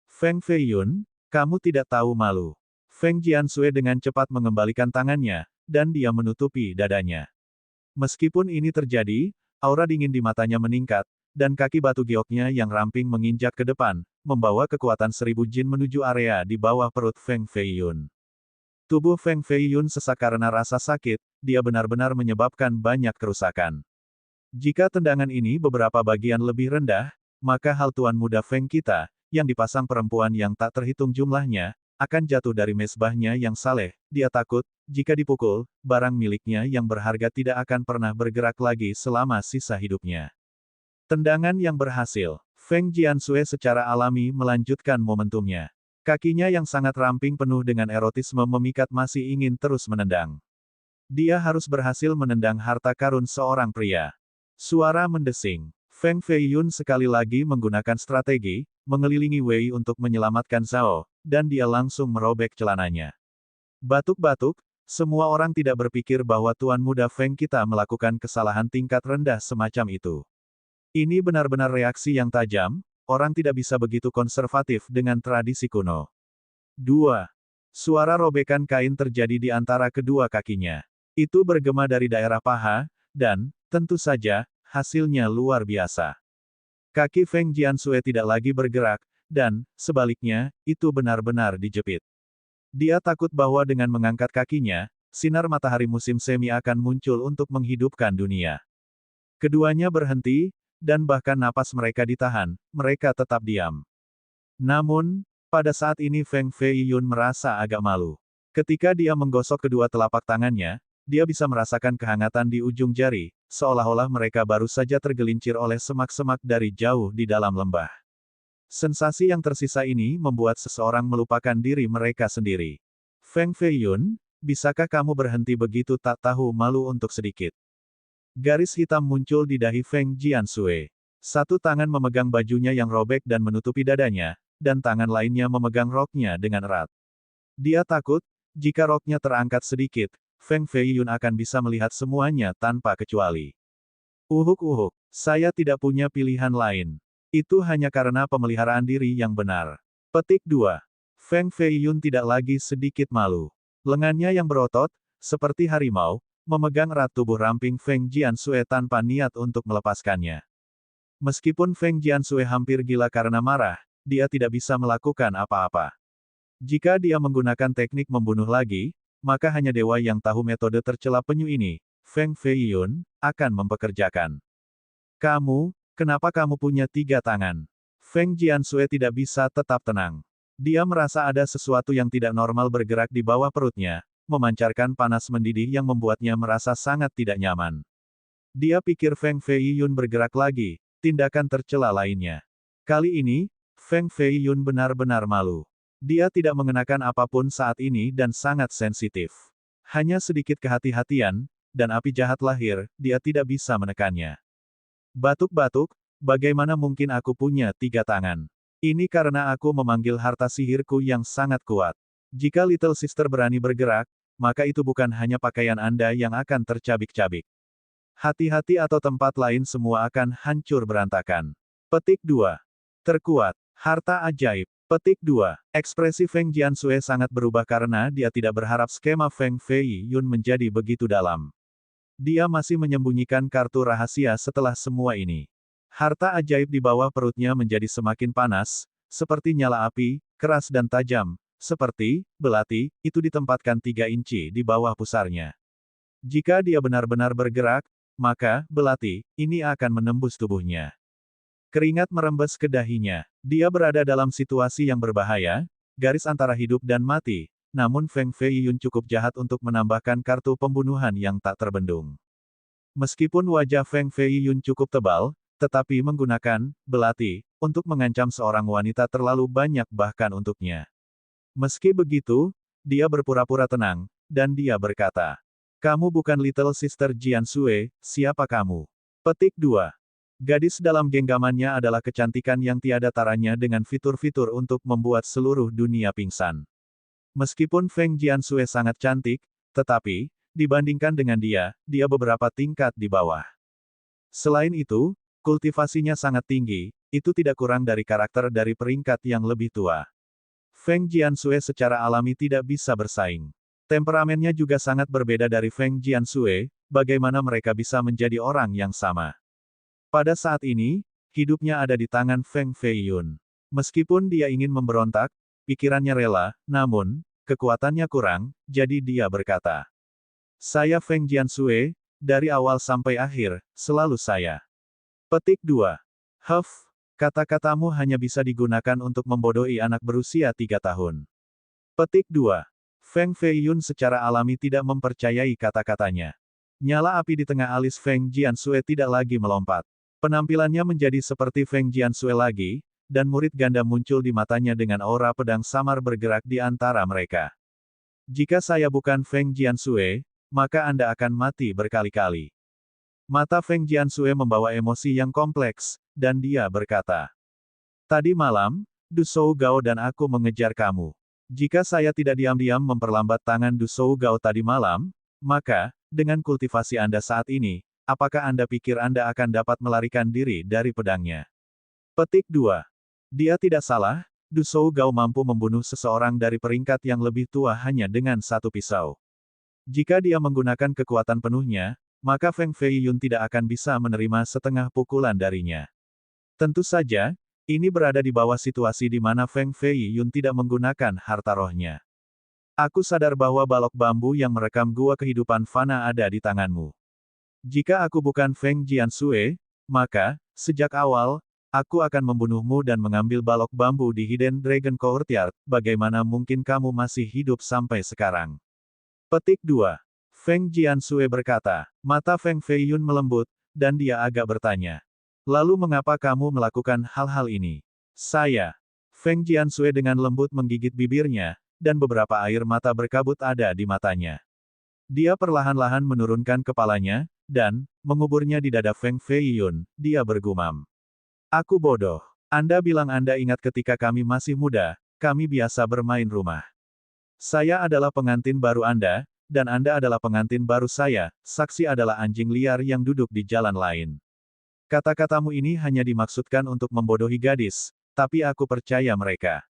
Feng Feiyun, kamu tidak tahu malu. Feng Jiansui dengan cepat mengembalikan tangannya, dan dia menutupi dadanya. Meskipun ini terjadi, aura dingin di matanya meningkat, dan kaki batu gioknya yang ramping menginjak ke depan, membawa kekuatan 1000 jin menuju area di bawah perut Feng Feiyun. Tubuh Feng Feiyun sesak karena rasa sakit, dia benar-benar menyebabkan banyak kerusakan. Jika tendangan ini beberapa bagian lebih rendah, maka hal tuan muda Feng kita, yang dipasang perempuan yang tak terhitung jumlahnya, akan jatuh dari mesbahnya yang saleh. Dia takut, jika dipukul, barang miliknya yang berharga tidak akan pernah bergerak lagi selama sisa hidupnya. Tendangan yang berhasil. Feng Jiansui secara alami melanjutkan momentumnya. Kakinya yang sangat ramping penuh dengan erotisme memikat masih ingin terus menendang. Dia harus berhasil menendang harta karun seorang pria. Suara mendesing. Feng Feiyun sekali lagi menggunakan strategi, mengelilingi Wei untuk menyelamatkan Zhao, dan dia langsung merobek celananya. Batuk-batuk, semua orang tidak berpikir bahwa tuan muda Feng kita melakukan kesalahan tingkat rendah semacam itu. Ini benar-benar reaksi yang tajam, orang tidak bisa begitu konservatif dengan tradisi kuno. 2. Suara robekan kain terjadi di antara kedua kakinya. Itu bergema dari daerah paha, dan, tentu saja, hasilnya luar biasa. Kaki Feng Jiansui tidak lagi bergerak, dan, sebaliknya, itu benar-benar dijepit. Dia takut bahwa dengan mengangkat kakinya, sinar matahari musim semi akan muncul untuk menghidupkan dunia. Keduanya berhenti, dan bahkan napas mereka ditahan, mereka tetap diam. Namun, pada saat ini Feng Feiyun merasa agak malu. Ketika dia menggosok kedua telapak tangannya, dia bisa merasakan kehangatan di ujung jari, seolah-olah mereka baru saja tergelincir oleh semak-semak dari jauh di dalam lembah. Sensasi yang tersisa ini membuat seseorang melupakan diri mereka sendiri. Feng Feiyun, bisakah kamu berhenti begitu tak tahu malu untuk sedikit? Garis hitam muncul di dahi Feng Jiansui. Satu tangan memegang bajunya yang robek dan menutupi dadanya, dan tangan lainnya memegang roknya dengan erat. Dia takut, jika roknya terangkat sedikit, Feng Feiyun akan bisa melihat semuanya tanpa kecuali. Uhuk-uhuk, saya tidak punya pilihan lain. Itu hanya karena pemeliharaan diri yang benar. Petik 2. Feng Feiyun tidak lagi sedikit malu. Lengannya yang berotot, seperti harimau, memegang erat tubuh ramping Feng Jiansui tanpa niat untuk melepaskannya. Meskipun Feng Jiansui hampir gila karena marah, dia tidak bisa melakukan apa-apa. Jika dia menggunakan teknik membunuh lagi, maka hanya dewa yang tahu metode tercela penyu ini, Feng Feiyun, akan mempekerjakan. Kenapa kamu punya 3 tangan? Feng Jiansui tidak bisa tetap tenang. Dia merasa ada sesuatu yang tidak normal bergerak di bawah perutnya, memancarkan panas mendidih yang membuatnya merasa sangat tidak nyaman. Dia pikir Feng Feiyun bergerak lagi, tindakan tercela lainnya. Kali ini, Feng Feiyun benar-benar malu. Dia tidak mengenakan apapun saat ini dan sangat sensitif. Hanya sedikit kehati-hatian, dan api jahat lahir, dia tidak bisa menekannya. Batuk-batuk, bagaimana mungkin aku punya 3 tangan? Ini karena aku memanggil harta sihirku yang sangat kuat. Jika Little Sister berani bergerak, maka itu bukan hanya pakaian Anda yang akan tercabik-cabik. Hati-hati atau tempat lain semua akan hancur berantakan. Petik 2. Terkuat. Harta ajaib. Petik 2. Ekspresi Feng Jiansui sangat berubah karena dia tidak berharap skema Feng Feiyun menjadi begitu dalam. Dia masih menyembunyikan kartu rahasia setelah semua ini. Harta ajaib di bawah perutnya menjadi semakin panas, seperti nyala api, keras dan tajam, seperti belati, itu ditempatkan 3 inci di bawah pusarnya. Jika dia benar-benar bergerak, maka belati ini akan menembus tubuhnya. Keringat merembes ke dahinya. Dia berada dalam situasi yang berbahaya, garis antara hidup dan mati, namun Feng Feiyun cukup jahat untuk menambahkan kartu pembunuhan yang tak terbendung. Meskipun wajah Feng Feiyun cukup tebal, tetapi menggunakan belati untuk mengancam seorang wanita terlalu banyak bahkan untuknya. Meski begitu, dia berpura-pura tenang, dan dia berkata, "Kamu bukan Little Sister Jian Sui, siapa kamu?" Petik 2. Gadis dalam genggamannya adalah kecantikan yang tiada taranya dengan fitur-fitur untuk membuat seluruh dunia pingsan. Meskipun Feng Jiansui sangat cantik, tetapi, dibandingkan dengan dia beberapa tingkat di bawah. Selain itu, kultivasinya sangat tinggi, itu tidak kurang dari karakter dari peringkat yang lebih tua. Feng Jiansui secara alami tidak bisa bersaing. Temperamennya juga sangat berbeda dari Feng Jiansui, bagaimana mereka bisa menjadi orang yang sama. Pada saat ini, hidupnya ada di tangan Feng Feiyun. Meskipun dia ingin memberontak, pikirannya rela, namun, kekuatannya kurang, jadi dia berkata, "Saya Feng Jiansui, dari awal sampai akhir, selalu saya." Petik 2. Huff, kata-katamu hanya bisa digunakan untuk membodohi anak berusia 3 tahun. Petik 2. Feng Feiyun secara alami tidak mempercayai kata-katanya. Nyala api di tengah alis Feng Jiansui tidak lagi melompat. Penampilannya menjadi seperti Feng Jiansui lagi, dan murid ganda muncul di matanya dengan aura pedang samar bergerak di antara mereka. "Jika saya bukan Feng Jiansui, maka Anda akan mati berkali-kali." Mata Feng Jiansui membawa emosi yang kompleks, dan dia berkata, "Tadi malam, Du Shou Gao dan aku mengejar kamu. Jika saya tidak diam-diam memperlambat tangan Du Shou Gao tadi malam, maka, dengan kultivasi Anda saat ini, apakah Anda pikir Anda akan dapat melarikan diri dari pedangnya?" Petik 2. Dia tidak salah, Du Shou Gao mampu membunuh seseorang dari peringkat yang lebih tua hanya dengan satu pisau. Jika dia menggunakan kekuatan penuhnya, maka Feng Feiyun tidak akan bisa menerima setengah pukulan darinya. Tentu saja, ini berada di bawah situasi di mana Feng Feiyun tidak menggunakan harta rohnya. "Aku sadar bahwa balok bambu yang merekam gua kehidupan fana ada di tanganmu. Jika aku bukan Feng Jiansui, maka, sejak awal, aku akan membunuhmu dan mengambil balok bambu di Hidden Dragon Courtyard, bagaimana mungkin kamu masih hidup sampai sekarang?" Petik 2. Feng Jiansui berkata, mata Feng Feiyun melembut, dan dia agak bertanya, "Lalu mengapa kamu melakukan hal-hal ini?" "Saya." Feng Jiansui dengan lembut menggigit bibirnya, dan beberapa air mata berkabut ada di matanya. Dia perlahan-lahan menurunkan kepalanya, dan, menguburnya di dada Feng Feiyun, dia bergumam. "Aku bodoh. Anda bilang Anda ingat ketika kami masih muda, kami biasa bermain rumah. Saya adalah pengantin baru Anda, dan Anda adalah pengantin baru saya, saksi adalah anjing liar yang duduk di jalan lain. Kata-katamu ini hanya dimaksudkan untuk membodohi gadis, tapi aku percaya mereka.